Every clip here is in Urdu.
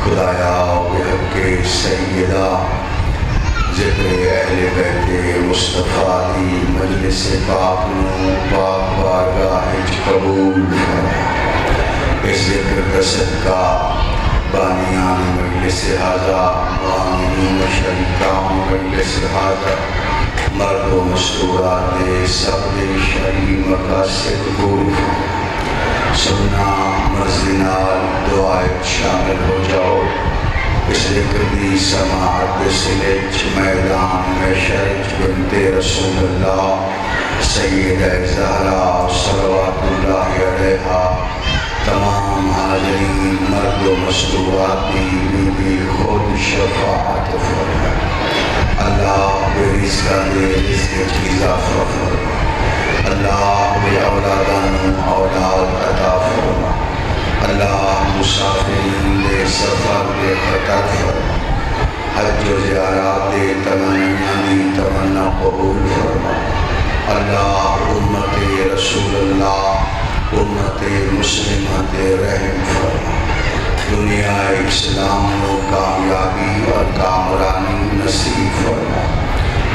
خدایا بحق سیدہ ذکر اہل بیت مصطفیٰ دی مجلس پاک نو پاک بارگاہ وچ قبول فرما۔ اس ذکر کا صدقہ بانیان مجلس ھذا معاملین و شریکان مجلس ھذا مرد و مستورات سب شرعی مقاصد قبول فرما۔ سننا مرضی نال دعائے شامل ہو جاؤ۔ اس ذکر دی سماعت سلچ میدان محشر بنت رسول اللہ سیدہ زہرا صلوات اللہ علیہا تمام حاضرین مرد و مستوراتی بی خود شفاعت فرما۔ اللہ بے رزقہ دے رزق اضافہ فرما۔ اللہ بے اولادان اولاد عطا فرما۔ اللہ مسافرین دے سفر دے خطر فرما۔ حج و زیارات دے تمنا قبول فرما۔ اللہ امت رسول اللہ امت مسلمہ دے رحم فرما۔ دنیا اسلام کو کامیابی اور کامرانی نصیب فرما۔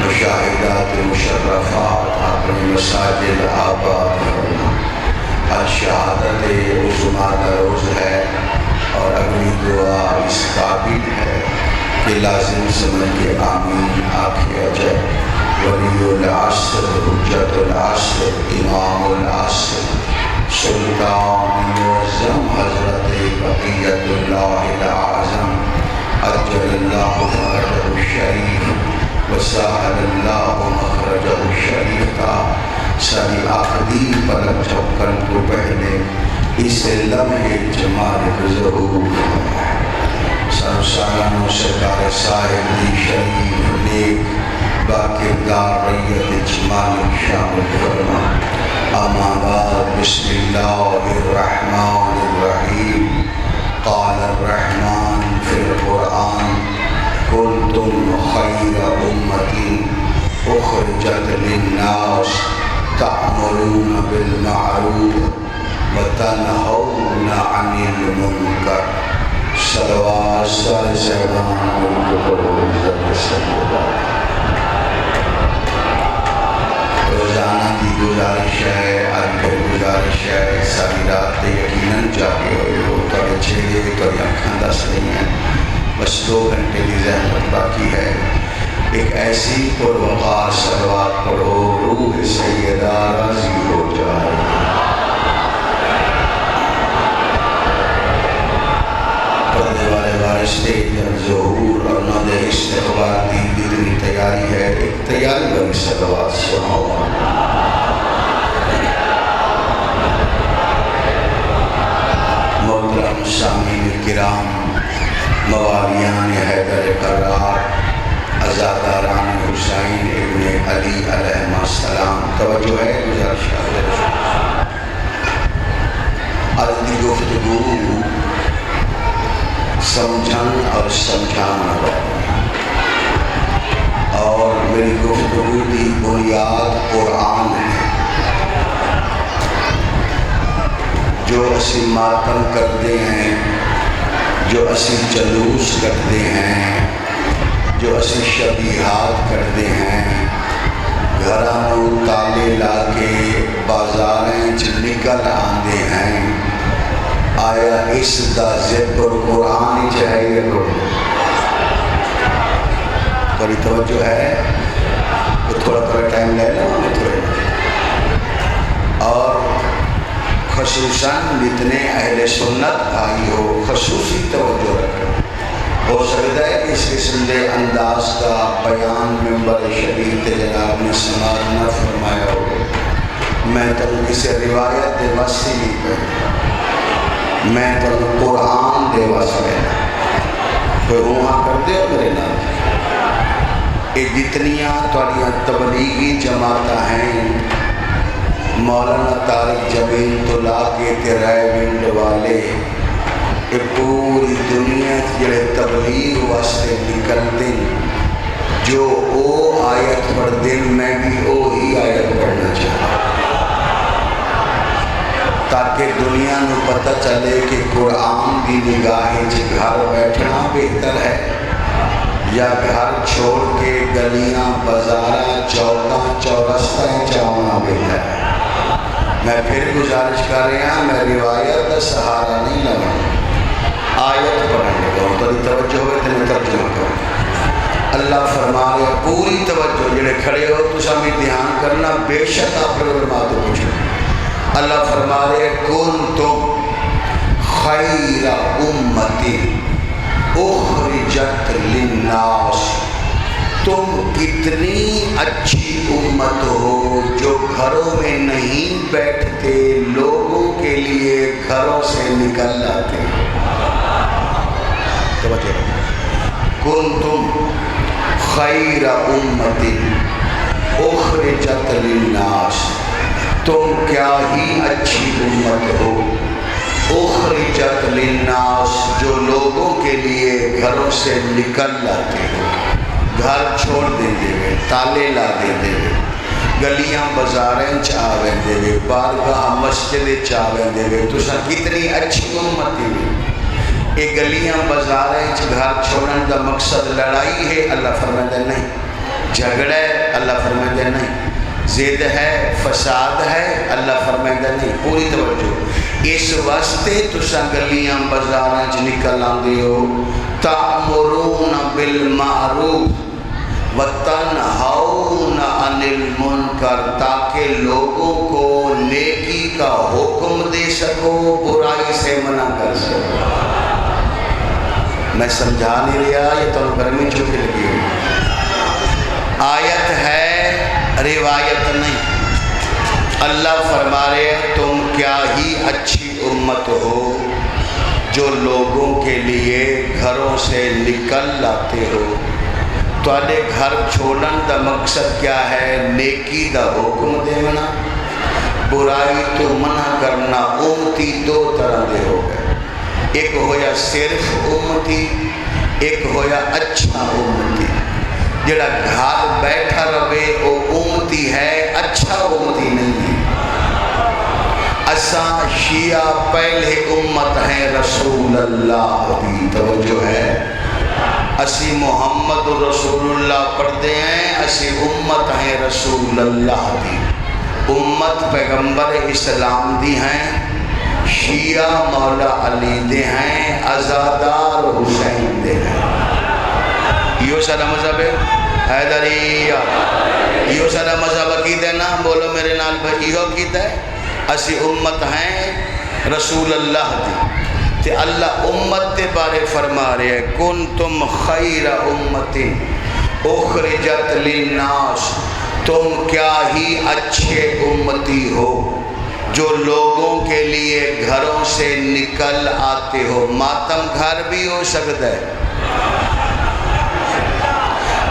مشاہدات مشرفات اپنے مساجد آباد فرما۔ آج شہادت عظمیٰ کا روز ہے اور اگلی دعا اس قابل ہے کہ لازم سمجھ کے آمین آنکھیں اجائے۔ ولی العصر حجت العصر امام العصر سلطان معظم حضرت بقیت اللہ العظم عجل اللہ فرجہ الشریف وسہل اللہ مخرجہ الشریف کا ساری آخری پلک جھپکن کو پہلے اس لمحے جمال ظہور فرما۔ سرسالانو سرکار صاحب دی شریف نیک باکردار ریت جمال شامل فرما۔ اما بعد بسم اللہ الرحمن الرحیم۔ قال الرحمن فی القرآن کنتم خیر امت اخرجت للناس تأمرون بالمعروف وتنہون عن المنکر۔ صلوات سارے صاحبان کو پڑھو عزت سیدہ۔ روزانہ کی گزارش ہے، آج پھر گزارش ہے، ساری رات یقیناً جاگے ہوئے ہو، تھوڑے چہرے تھوڑی آنکھاں دس رہی ہیں، بس 2 گھنٹے کی زحمت باقی ہے۔ ایک ایسی پروقار صلوات پڑھو روح سیدہ راضی ہو جائے۔ پردے والے وارثے جب ظہور اور نہ استقبال کی جتنی تیاری ہے، ایک تیاری والی صلوات سناؤ۔ محترم سامعین کرام، موالیان حیدر قرار، عزاداران حسین ابن علی علیہ السلام، توجہ ہے گزارش ہے۔ آج کی گفتگو سمجھن اور سمجھانا اور میری گفتگو کی بنیاد قرآن ہے۔ جو اسی ماتم کرتے ہیں، جو اسی جلوس کرتے ہیں، جو اسی شبیہات کرتے ہیں، گھرانوں تالے لا کے بازاریں نکل آندے ہیں، آیا اس دا ذکر قرآن چاہیے کو تھوڑی توجہ ہے تو تھوڑا ٹائم لے لو تھوڑے، اور خصوصاً جتنے اہل سنت بھائی ہو خصوصی توجہ رکھو۔ ہو سکتا ہے کہ اس قسم کے انداز کا بیان ممبر شریف جناب نے سماعت نہ فرمایا ہو۔ میں تو کسی روایت دے واسطے نہیں پڑھتا، میں تو قرآن دے واسطے کوئی وہاں کر دے میرے نام۔ یہ جتنیاں تھوڑیاں تبلیغی جماعتیں ہیں، مولانا طارق جمیل تو لا کے رائے ونڈ والے، کہ پوری دنیا جڑے تبلیغ واسطے نکلتے جو او آیت پڑھ دیں، میں بھی او ہی آیت پڑھنا چاہتا۔ تاکہ دنیا نو پتہ چلے کہ قرآن دی نگاہ گھر بیٹھنا بہتر ہے یا گھر چھوڑ کے گلیاں بازاراں چوکاں چورستیں چاؤنا بہتر ہے۔ میں پھر گزارش کر رہا ہوں، میں روایت کا سہارا نہیں لگا، آیت پڑھنے لگا ہوں، تو توجہ ہوئے تو میں ترجمہ کروں۔ اللہ فرما رہے ہیں، پوری توجہ جڑے کھڑے ہو تو سمی دھیان کرنا، بے شک آپ علماء تو پوچھو۔ اللہ فرما رہے ہیں، کنتم خیر امت اخرجت للناس، تم کتنی اچھی امت ہو جو گھروں میں نہیں بیٹھتے، لوگوں کے لیے گھروں سے نکل آتے۔ توجہ کنتم خیر امت اخرجت للناس، تم کیا ہی اچھی امت ہو، اخرجت للناس جو لوگوں کے لیے گھروں سے نکل لاتے ہو، گھر چھوڑ دیں دے، تالے لا دیں دے، گلیاں بازاریں چاویں دے، بارگاہ مسجد چاویں دے، تو سا کتنی اچھی امت ہے۔ یہ گلیاں بازاریں گھر چھوڑن کا مقصد لڑائی ہے؟ اللہ فرماتا ہے نہیں۔ جھگڑا ہے؟ اللہ فرماتا ہے نہیں۔ زد ہے، فساد ہے؟ اللہ فرماتا ہے نہیں۔ پوری توجہ، اس واسطے تساں گلیاں بازاریں نکل آندے ہو، تأمرون بالمعروف وتنہون عن المنکر، تاکہ لوگوں کو نیکی کا حکم دے سکو، برائی سے منع کر سکو۔ میں سمجھا نہیں رہا، یہ تو گرمی چوکی لگی ہو، آیت ہے روایت نہیں۔ اللہ فرما رہے ہیں، تم کیا ہی اچھی امت ہو جو لوگوں کے لیے گھروں سے نکل لاتے ہو۔ تواڈے گھر چھوڑن دا مقصد کیا ہے؟ نیکی دا حکم دینا، برائی تو منع کرنا۔ امتی دو طرح دے ہو گئے، ایک ہویا صرف امتی، ایک ہویا اچھا امتی۔ جڑا گھر بیٹھا رہے وہ امتی ہے، اچھا امتی نہیں ہے۔ اساں شیعہ پہلے امت ہیں رسول اللہ دی، توجہ ہے، اسی محمد رسول اللہ پڑھتے ہیں، اسی امت ہیں رسول اللہ دی، امت پیغمبر اسلام دی ہیں، شیعہ مولا علی دے ہیں، عزادار حسین دے ہیں۔ یہ سارا مذہب ہے حیدریہ، یہ سارا مذہب عقیدہ نا، بولو میرے نال بھائی، یہ عقیدہ ہے۔ اسی امت ہیں رسول اللہ دی، تے اللہ امت دے بارے فرما رہے ہیں، کنتم خیر امت اخرجت للناس، تم کیا ہی اچھے امتی ہو جو لوگوں کے لیے گھروں سے نکل آتے ہو۔ ماتم گھر بھی ہو سکتا ہے،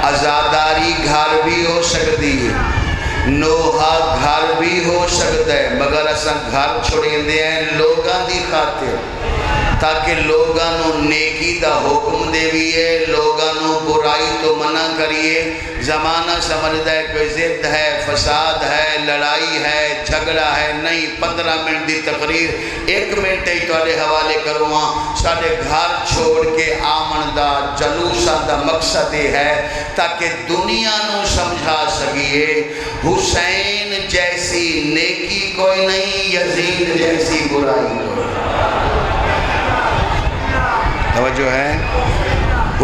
عزاداری گھر بھی ہو سکتی ہے، نوحہ گھر بھی ہو سکتا ہے، مگر اساں گھر چھوڑیں دے ہیں لوگاں دی خاطر، تاکہ لوگاں نو نیکی دا حکم دے بھی ہے، لوگاں نو برائی تو منع کریے۔ زمانہ سمجھدا ہے کوئی ضد ہے، فساد ہے، لڑائی ہے، جھگڑا ہے، نہیں۔ 15 منٹ دی تقریر 1 منٹ ہی تواڈے حوالے کرواں۔ ساڈے گھر چھوڑ کے آمن دا جلوساں دا مقصد یہ ہے تاکہ دنیا نو سمجھا سکیے حسین جیسی نیکی کوئی نہیں، یزید جیسی برائی کوئی۔ توجہ ہے،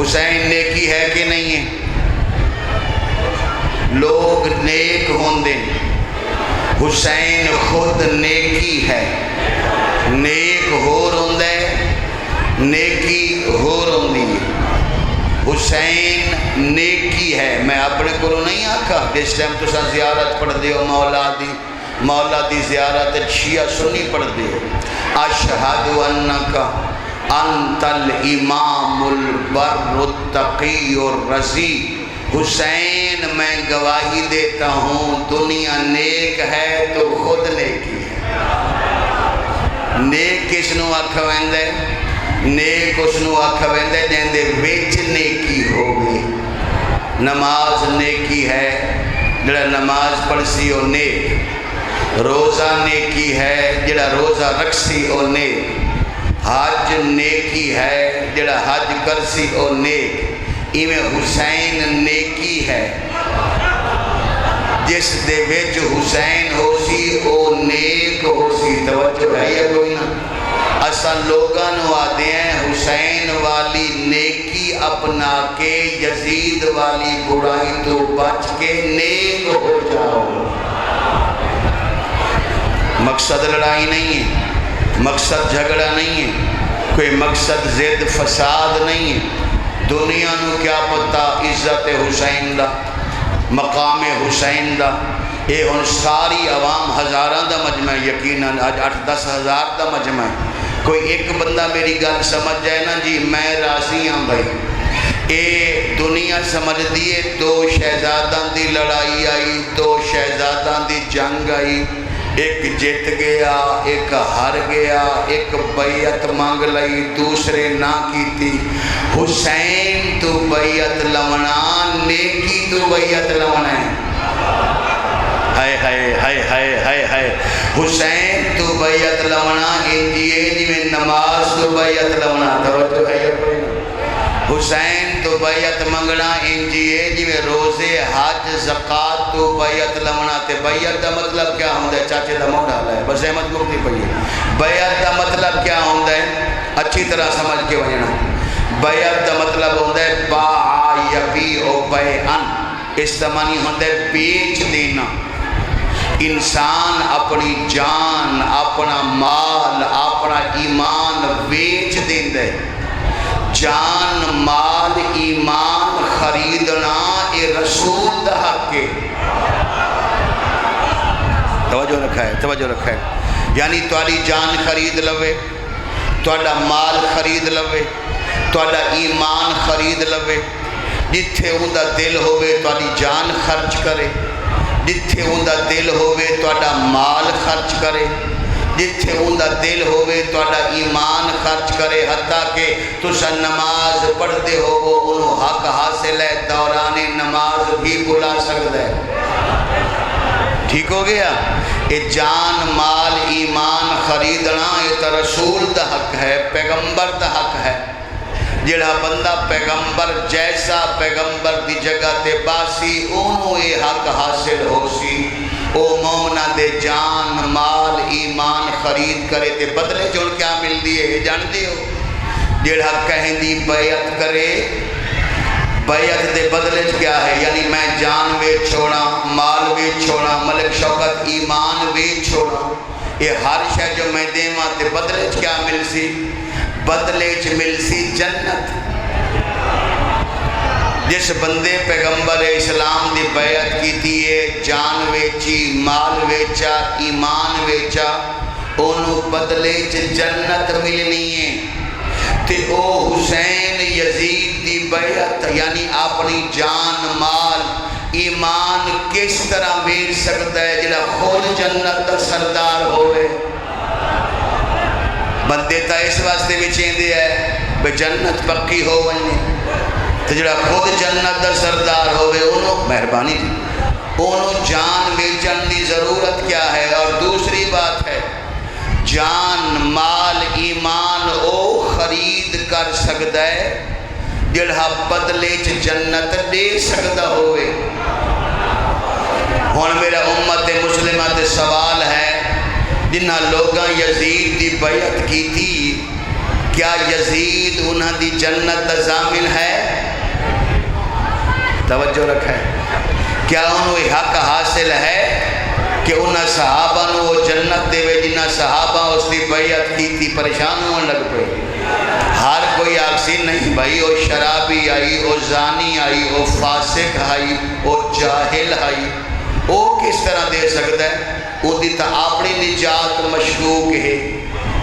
حسین نیکی ہے کہ نہیں ہے؟ لوگ نیک ہوندے، حسین خود نیکی ہے، نیک ہو روندے، نیکی ہو روندی ہے۔ حسین نیکی ہے، میں اپنے کو نہیں آکھا، جس ٹائم تو سا زیارت پڑھ دیو مولا دی زیارت شیعہ سنی پڑھ دیو، اشہد انکا انت الامام البر التقی الرضی، حسین میں گواہی دیتا ہوں دنیا نیک ہے تو خود نیکی ہے۔ نیک کس نو آکھا ویندے؟ نیک اس نو آکھا ویندے جن دے وچ نیکی ہوگی۔ نماز نیکی ہے، جڑا نماز پڑھ سی وہ نیک، روزہ نیکی ہے جڑا روزہ رکھسی او نیک، حج نیکی ہے جڑا حج کرسی او نیک، ایویں حسین نیکی ہے جس دے وچ حسین ہو سی او نیک ہو سی۔ توجہ ہے یا کوئی نہ؟ اساں لوگاں نو آدے ہیں حسین والی نیکی اپنا کے یزید والی برائی تو بچ کے نیک ہو جاؤ۔ مقصد لڑائی نہیں ہے، مقصد جھگڑا نہیں ہے، کوئی مقصد زد فساد نہیں ہے۔ دنیا نو کیا پتہ عزت حسین دا، مقام حسین دا، اے ہن ساری عوام ہزاراں دا مجمع یقیناً اج 8-10 ہزار دا مجمع ہے۔ کوئی ایک بندہ میری گل سمجھ جائے نا جی میں راضی ہاں بھائی، اے دنیا سمجھ دیے دو شہزاداں دی لڑائی آئی، دو شہزاداں دی جنگ آئی، ایک جیت گیا ایک ہار گیا، ایک بیعت مانگ لئی دوسرے نہ کیتی۔ حسین تو بیعت لونا، نیکی تو بیعت لونا ہے۔ ہائے ہائے ہائے ہائے ہائے ہائے، حسین تو بیعت لونا انجیے جی میں نماز تو بیعت لونا۔ توجہ ہے یا کوئی؟ حسین تو بیعت منگنا انجیے جی میں روزے حج زکاة تو بیعت لونا۔ تے بیعت دا مطلب کیا ہوندہ ہے؟ چاچے دا موڑ ڈالا ہے بس احمد مکتی پہیے۔ بیعت دا مطلب کیا ہوندہ ہے؟ اچھی طرح سمجھ کے وجنا۔ بیعت دا مطلب ہوندہ ہے باع یبیع بیعن، اس زمانی ہوندہ ہے بیچ دینا۔ انسان اپنی جان، اپنا مال، اپنا ایمان بیچ دیندے۔ جان مال ایمان خریدنا اے رسول دا حق ہے۔ توجہ رکھا ہے، توجہ رکھا ہے۔ یعنی توالی جان خرید لوے، توالا مال خرید لوے، توالا ایمان خرید لوے، جتھے اندہ دل ہوئے توالی جان خرچ کرے، جتھے اندہ دل ہوئے توالا مال خرچ کرے، جتھے اندہ دل ہوئے توالا ایمان خرچ کرے، حتیٰ کہ تسا نماز پڑھتے ہو وہ انہوں حق حاصل ہے، دوران نماز بھی بلا سکتا ہے۔ ٹھیک ہو گیا؟ اے جان مال ایمان خریدنا یہ تو رسول دا حق ہے، پیغمبر دا حق ہے۔ جڑا بندہ پیغمبر جیسا پیغمبر دی جگہ تے باسی انہوں یہ حق حاصل ہو سی۔ او مومنہ دے جان مال ایمان خرید کرے تے بدلے جن کیا مل دیئے جان دیو؟ جڑا کہیں دی بیعت کرے، بیعت دے بدلے کیا ہے؟ یعنی میں جان ویچ چھوڑا، مال ویچ چھوڑا، ملک شوکت ایمان ویچ چھوڑا، یہ ہر شے جو میں دے ماں تے بدلے کیا مل سی؟ بدلے مل سی جنت۔ جس بندے پیغمبر اسلام دی بیعت کی تیئے، جان ویچی، مال ویچا، ایمان ویچا، انہوں بدلے جنت ملنی ہے۔ تے او حسین یزید دی بیعت یعنی اپنی جان مال ایمان کس طرح بیچ سکتا ہے جڑا خود جنت دا سردار ہوئے؟ بندے تا اس واسطے بھی چیندے ہے بے جنت پکی ہو ونی، تو جڑا خود جنت دا سردار ہوئے انہوں مہربانی دی، انہوں جان بیچن دی ضرورت کیا ہے؟ اور دوسری بات ہے جان مال ایمان او خرید کر سکتا ہے جڑا بدلے جنت دے سکتا ہوئے۔ ہون میرا امت مسلمہ تے سوال ہے جنہ لوگاں یزید دی بیعت کی تھی، کیا یزید انہاں دی جنت دا ضامن ہے؟ توجہ رکھا ہے۔ کیا انہوں حق حاصل ہے کہ انہاں صحابہ نو وہ جنت دے وے جنہاں صحابہ اس دی بیعت کی تھی پریشان ہونے لگ پہ؟ ہر کوئی آکسی نہیں بھائی، او شرابی آئی، او زانی آئی، او فاسق آئی، او جاہل آئی، او کس طرح دے سکتا ہے؟ او دی تا اپنی نجات مشکوک ہے،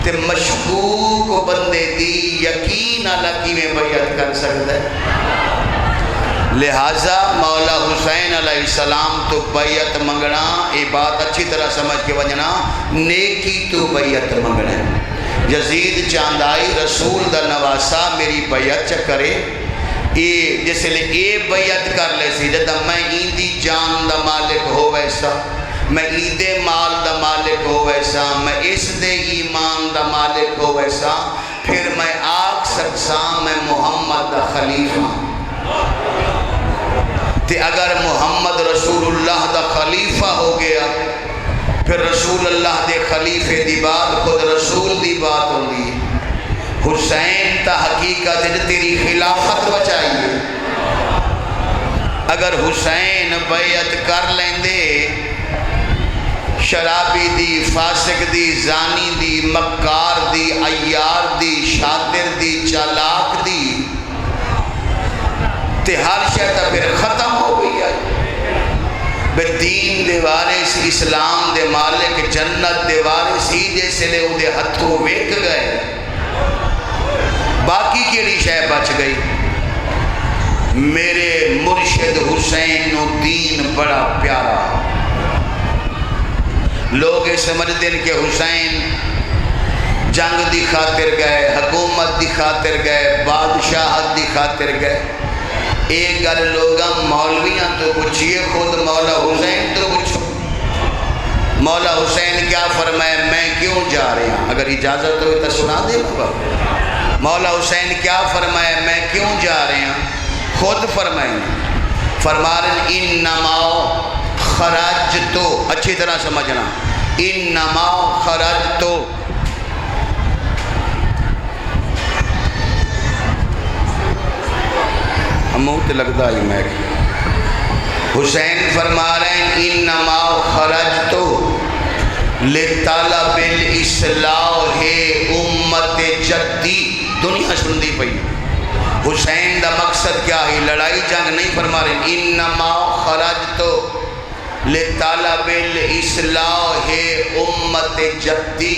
تے مشکوک بندے دی یقین لکی میں بیعت کر سکتا ہے۔ لہٰذا مولا حسین علیہ السلام تو بیعت منگنا، یہ بات اچھی طرح سمجھ کے وجنا، نیکی تو بیعت منگنا ہے۔ یزید چاندائی رسول دا نواسا میری بیعت چکرے، جس لئے اے بیعت کر لے سی جدہ میں ایندی جان دا مالک ہو ویسا، میں عید مال دا مالک ہو ویسا، میں اس دے ایمان دا مالک ہو ویسا، پھر میں آکھ سکسا میں محمد دا خلیفہ۔ تے اگر محمد رسول اللہ دا خلیفہ ہو گیا، پھر رسول اللہ دے خلیفے دی بات خود رسول دی بات ہوندی۔ حسین تا حقیقت تیری خلافت بچائیے۔ اگر حسین بیعت کر لیندے، شرابی دی، فاسق دی، زانی دی، مکار دی، عیار دی، شاطر دی، چالاک دی، تے ہر شیطہ پھر ختم ہو گئی آئی۔ بے دین دے وارث، اسلام دے مالک، جنت دے وارث ہی جیسے لے اندے ہتھوں ویک گئے، باقی کیڑی شے بچ گئی؟ میرے مرشد حسین نو دین بڑا پیارا۔ لوگ سمجھتے ہیں کہ حسین جنگ دی خاطر گئے، حکومت دی خاطر گئے، بادشاہت دی خاطر گئے۔ ایک گل لوگاں مولویاں تو پوچھئے، خود مولا حسین تو پوچھو، مولا حسین کیا فرمائے میں کیوں جا رہا ہوں؟ اگر اجازت ہوئی تو سنا دے بابا۔ مولا حسین کیا فرمائے میں کیوں جا رہے ہیں؟ خود فرمائیں، فرما رہے انما خرجتو، اچھی طرح سمجھنا، انما خرجتو، موت لگتا ہی میں حسین فرما رہے ہیں انما خرجتو لطلب الاصلاح امت جدی۔ دنیا سن دی پئی حسین دا مقصد کیا ہے؟ لڑائی جنگ نہیں فرما رہے، انما خرجتو لطلب الاصلاح امت جدی۔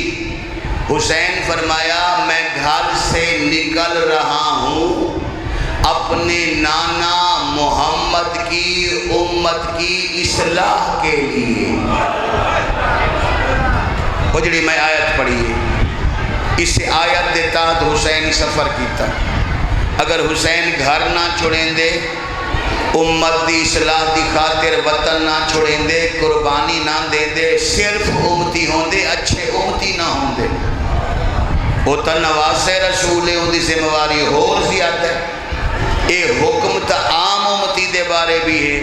حسین فرمایا میں گھر سے نکل رہا ہوں اپنے نانا محمد کی امت کی اصلاح کے لیے۔ وہ جڑی میں آیت پڑھی ہے، اس آیت دے تحت حسین سفر کیتا۔ اگر حسین گھر نہ چھوڑیں دے، امت دی اصلاح دی خاطر وطن نہ چھوڑیں دے، قربانی نہ دے دے، صرف امتی ہوں دے، اچھے امتی نہ ہوں دے، وہ تا نواسے رسول ہے، ان دی ذمہ واری اور زیادہ ہے۔ اے حکم تا عام امتی دے بارے بھی ہے۔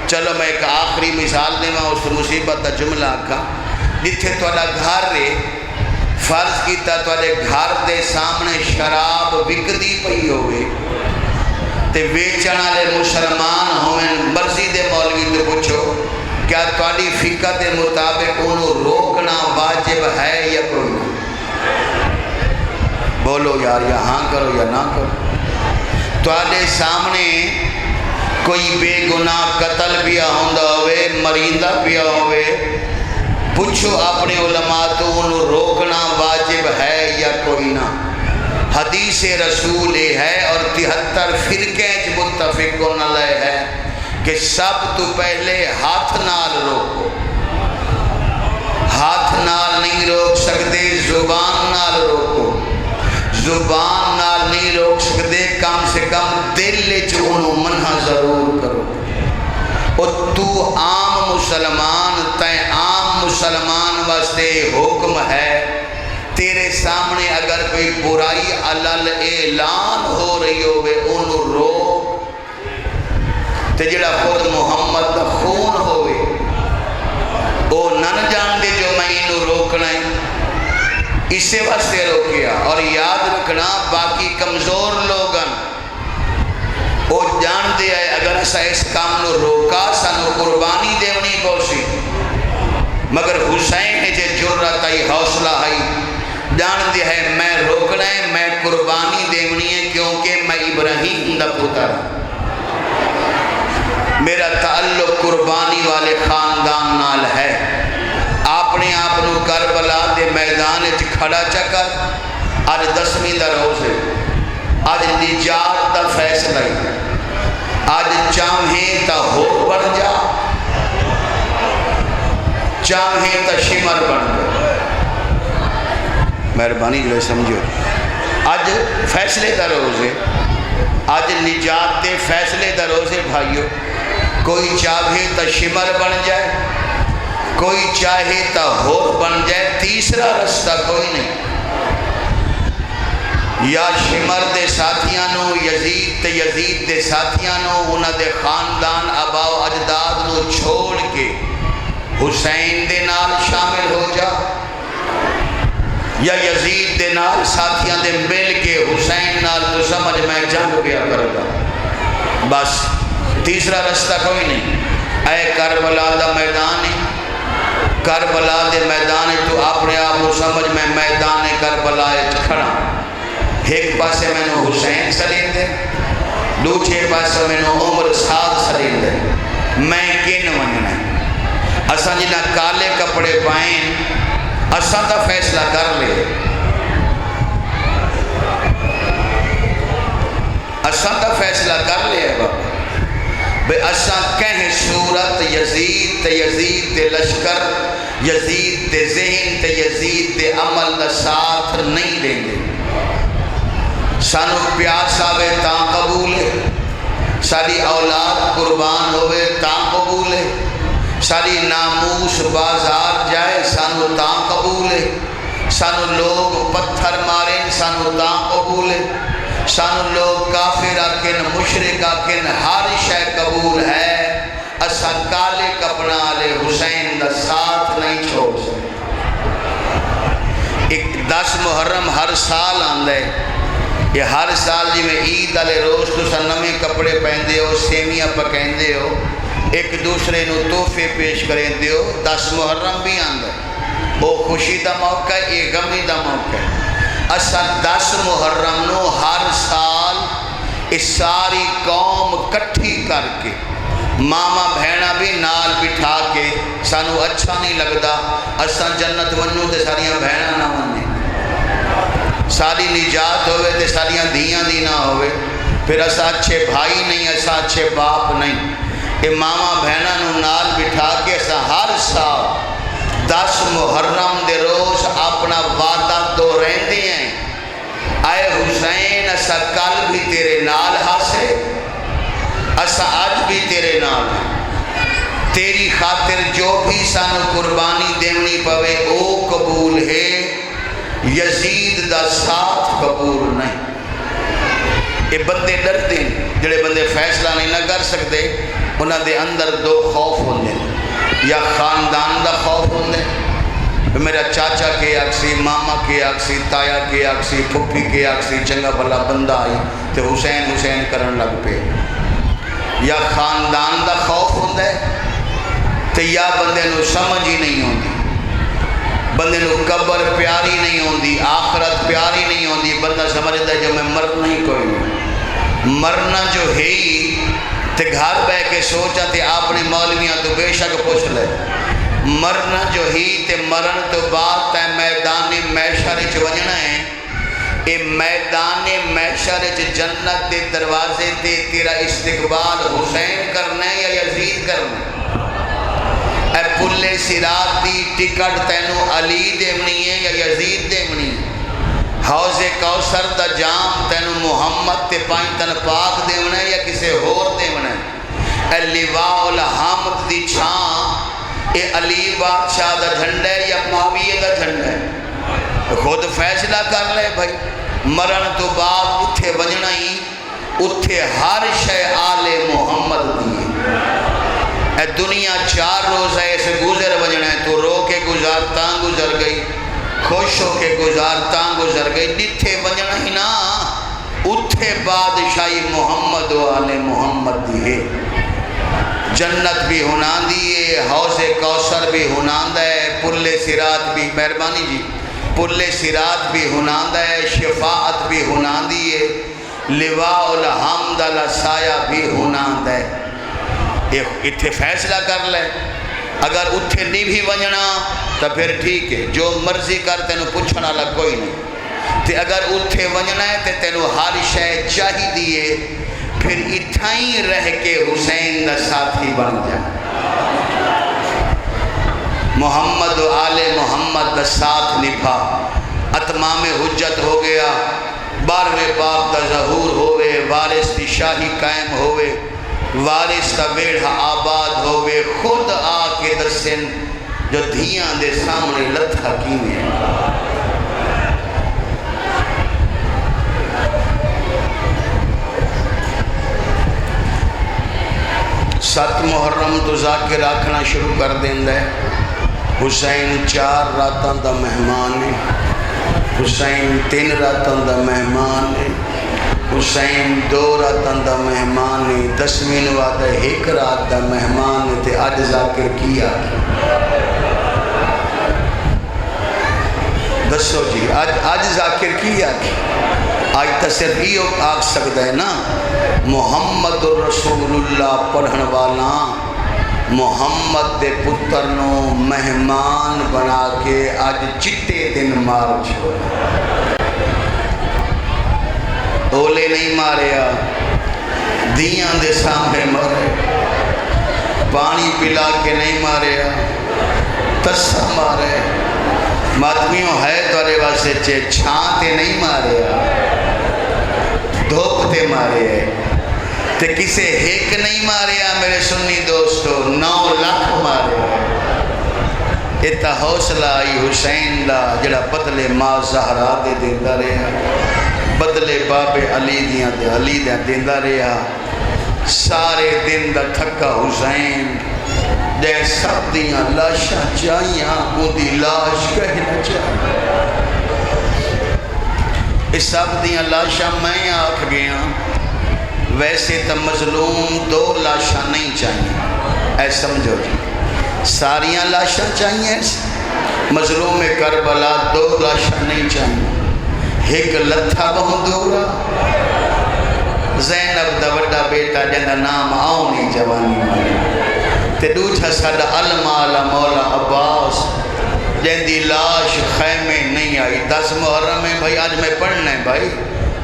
چلو میں ایک آخری مثال دے میں اس مصیبت دا جملہ آکھا، جتھے توڑا گھر رہے، فرض کیتا توڑے گھر دے سامنے شراب وکدی پئی ہوئے، تے ویچن والے مسلمان ہوئے، مرضی دے مولوی تو پوچھو کیا توڑی فقہ دے مطابق انہوں روکنا واجب ہے یا کوئی نہ؟ بولو یار، یا ہاں کرو یا نہ کرو۔ توڑے سامنے کوئی بے گناہ قتل پیا ہوندہ ہوئے، مریندہ پیا ہوئے، پوچھو اپنے علماء تو انہوں روکنا واجب ہے یا کوئی نہ؟ حدیث رسول ہے اور 73 فرقے متفقون علیہ ہے کہ سب تو پہلے ہاتھ نال روکو، ہاتھ نال نہیں روک سکتے، زبان نال روکو، زبان نال نہیں روک سکتے، کم سے کم دل چونو منہ ضرور کرو۔ اور تو عام مسلمان، تائیں عام مسلمان واسطے حکم ہے، تیرے سامنے اگر کوئی برائی علل اعلان ہو رہی ہوئے انہوں روک، تے جڑا خود محمد دا خون ہوئے وہ نہ جان دے جو میں انہوں روکنا ہے، اسے واسطے روکیا۔ اور یاد رکھنا باقی کمزور لوگن وہ جان دے ہے اگر اسا اس کام نو روکا سانو قربانی دیونی پوسی، مگر حسین نے جے جرت آئی، حوصلہ آئی، جان دے ہے میں روکنا ہے، میں قربانی دیونی ہے، کیونکہ میں ابراہیم دا پتر، میرا تعلق قربانی والے خاندان نال ہے۔ اپنے آپ نو کربلا دے میدان وچ کھڑا چکر، آج 10ویں دا روز ہے، آج نجات دا فیصلہ ہے، آج چاہیں تا ہو بن جا، چاہیں تا شمر بن جا۔ مہربانی جو سمجھو، آج فیصلے دا روز ہے، آج نجات دے فیصلے دا روز ہے بھائیو۔ کوئی چاہے تا شمر بن جائے، کوئی چاہے تو ہور بن جائے، تیسرا رستہ کوئی نہیں۔ یا شمر دے ساتھیاں نو، یزید تے یزید دے ساتھیاں نو، انہاں دے خاندان آبا و اجداد نو چھوڑ کے حسین دے نال شامل ہو جا، یا یزید دے نال ساتھیاں دے مل کے حسین نال تو سمجھ میں جنگ پیا کر گا، بس تیسرا رستہ کوئی نہیں۔ اے کربلا دا میدان ہے، کربلا دے میدان تو اپنے آپ کو سمجھ میں میدان کربلا کھڑا، ایک پاسے میں نے حسین سلیم دے، دوسرے پاسے میں نے عمر سعد سلیم دے، میں کن وننا ہے؟ اساں جنہ کالے کپڑے پائیں، اساں تا فیصلہ کر لے، اساں تا فیصلہ کر لے بابا بے اساں کہیں صورت یزید تے یزید دے لشکر، یزید دے ذہن تے یزید دے عمل دا ساتھ نہیں دیں گے۔ سانو پیاس آوے تاں قبول ہے، ساری اولاد قربان ہوئے تاں قبول ہے، ساری ناموس بازار جائے سانو تاں قبول ہے، سانو لوگ پتھر ماریں سانو تاں قبول ہے، سانو لوگ کافر آکن مشرک آکن ہر شے قبول ہے، اسا کالے کپڑا لے حسین دا ساتھ نہیں چھوڑ سکتے۔ ایک 10 محرم ہر سال آندے، یہ ہر سال جی میں عید والے روز تو نویں کپڑے پہندے ہو، سیویاں پکیندے ہو، ایک دوسرے نو تحفے پیش کریندے ہو، 10 محرم بھی آندا ہے، وہ خوشی دا موقع ہے، یہ غمی دا موقع ہے۔ اسا 10 محرم نو ہر سال اس ساری قوم کٹھی کر کے ماما بہنا بھی نال بٹھا کے، سانو اچھا نہیں لگدا اسا جنت ونو تے ساریاں بہنا نہ ونے، ساری نجات ہوئے تے ساریاں دیاں دی نہ ہوئے، پھر اسا اچھے بھائی نہیں، اسا اچھے باپ نہیں۔ اے ماما بہنا نو نال بٹھا کے اسا ہر سال 10 محرم دے روز اپنا وعدہ دو رہندے ہیں، اے حسین اسا کل بھی تیرے نال ہاسے، اسا آج بھی تیرے نال ہیں، تیری خاطر جو بھی سانو قربانی دیونی پوے او قبول ہے، یزید دا ساتھ قبول نہیں۔ یہ بندے ڈرتے ہیں، جڑے بندے فیصلہ نہیں نہ کر سکتے، انہاں دے اندر 2 خوف ہوندے ہیں، یا خاندان دا خوف ہوندے میرا چاچا کے آکسی، ماما کے آکسی، تایا کے آکسی، پھپھی کے آکسی، چنگا بھلا بندہ آئی تے حسین حسین کرن لگ پے، یا خاندان دا خوف ہوندے تے یا بندے نو سمجھ ہی نہیں ہوندی، بندے نو قبر پیاری نہیں ہوندی، آخرت پیاری نہیں ہوندی، بندہ سمجھتا ہے جو میں مرنا ہی کوئی نہیں، مرنا جو ہے ہی تے گھر بے کے سوچا تے اپنے مولویاں تو بے شک پوچھ لے، مرنا جو ہی تے مرن تو بعد تے میدان محشر وچ ونجنا ہے، اے میدان محشر وچ جنت دے دروازے تے تیرا استقبال حسین کرنا ہے یا یزید کرنا ہے؟ اے پلے صراط دی ٹکٹ تینو علی دیونی ہے یا یزید دیونی ہے؟ حوض کوثر دا جام تینو محمد تے پائنتن پاک دیونا ہے یا کسے ہور دیونا ہے؟ اے لواء الحمد دی چھان اے علی بادشاہ دا جھنڈا ہے یا معاویہ دا جھنڈا ہے؟ خود فیصلہ کر لے بھائی، مرن تو بعد اتھے ونجنا ہی، اتھے ہر شے آل محمد دی ہے۔ اے دنیا 4 روز ہے اسے گزر ونجنا ہے، تو رو کے گزارتاں گزر گئی، خوش ہو کے گزارتاں گزر گئی، جتھے ونجنا ہی نا اتھے بادشاہی محمد و آل محمد دی ہے۔ جنت بھی ہنان دیئے، حوض کوثر بھی ہنان ہے، پلے صراط بھی، مہربانی جی، پلے صراط بھی ہنان ہے، شفاعت بھی ہنان دیئے، لواء الحمد علی سایہ بھی ہنان ہے۔ اتھے فیصلہ کر لے، اگر اتھے نہیں بھی ونجنا تو پھر ٹھیک ہے، جو مرضی کر تینو پوچھنا لگ کوئی نہیں، تے اگر اتھے ونجنا ہے تے تینو ہر شے چاہی دیئے، پھر اتھائی رہ کے حسین دا ساتھی بن جا، محمد و آل محمد دا ساتھ نبھا، اتمام حجت ہو گیا، 12ویں باب دا ظہور ہوئے، وارث دی شاہی قائم ہوئے، وارث کا بیڑھا آباد ہوئے، خود آ کے دسن جو دھیاں دے سامنے لتھا کینے. 7 محرم تو ذاکر آکھنا شروع کر دیندہ ہے. حسین 4 راتاں دا مہمان ہے. حسین 3 راتاں دا مہمان ہے. حسین 2 راتاں دا مہمان ہے. 10ویں وعدہ 1 رات دا مہمان ہے. تے آج ذاکر کی آکھیں دسو جی. آج ذاکر کی آکھیں. آج تصرف ہی آکھ سکتا ہے نا محمد رسول اللہ پڑھن والا محمد دے پتر نو مہمان بنا کے آج چٹے دن مار چھوڑ. اولے نہیں ماریا, دیاں دے سامنے مارے. پانی پلا کے نہیں ماریا, تسا مارے. ماتمیوں ہے تورے واسے چھان تے نہیں ماریا, دھوپ تے مارے ہے. تے کسے ایک نہیں ماریا میرے سنی دوستو, 9 لاکھ مارے. اتا حوصلہ آئی حسین دا جڑا بدلے ماں زہرا دے دیندہ رہا, بدلے باب علی دیاں دے علی دیندہ رہا. سارے دن دا تھکا حسین دے سب دیاں لاشاں چاہیاں وہ دی لاش کہنا چاہیاں. اس سب دیاں لاشاں میں آکھ گیا. ویسے تو مظلوم 2 لاشاں نہیں چاہیے, اے سمجھو جی. ساریاں لاشاں چاہیے, مظلوم کربلا 2 لاشاں نہیں چاہیے. ایک لتھا بہندورا زینب دا وڈا بیٹا جنہ نام آؤنی جوانی مالی. تے دوجھا ساڈا المالا مولا عباس جن دی لاش خیمے نہیں آئی. 10 محرم میں بھائی آج میں پڑھنا ہے بھائی.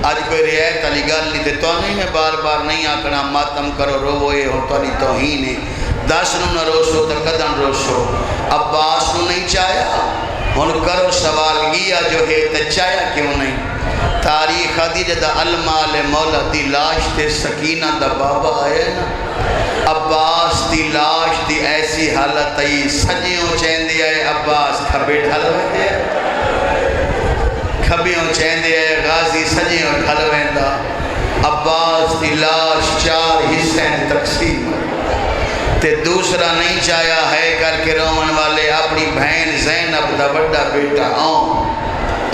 آج کوئی رعایت علی گل نہیں تے تو نہیں میں بار بار نہیں آکھنا ماتم کرو روئے ہو تو نہیں توہین ہے. 10 نو نہ روسو تو قدم روسو. عباس نو نہیں چاہیا, ہن کرو سوال گیا جو ہے تے چاہیا کیوں نہیں. تاریخ دی جدہ المال مولا دی لاش تے سکینہ دا بابا آئے نا, عباس دی لاش دی ایسی حالت آئی سجیوں چیندے آئے عباس کھبے ڈھل ویندے آئے, کھبیوں چیندے آئے غازی سجیوں ڈھل ویندہ. عباس دی لاش 4 حصے تقسیم تے دوسرا نہیں چاہیا ہے کر کے رومن والے اپنی بہن زینب دا بڑا بیٹا آؤں.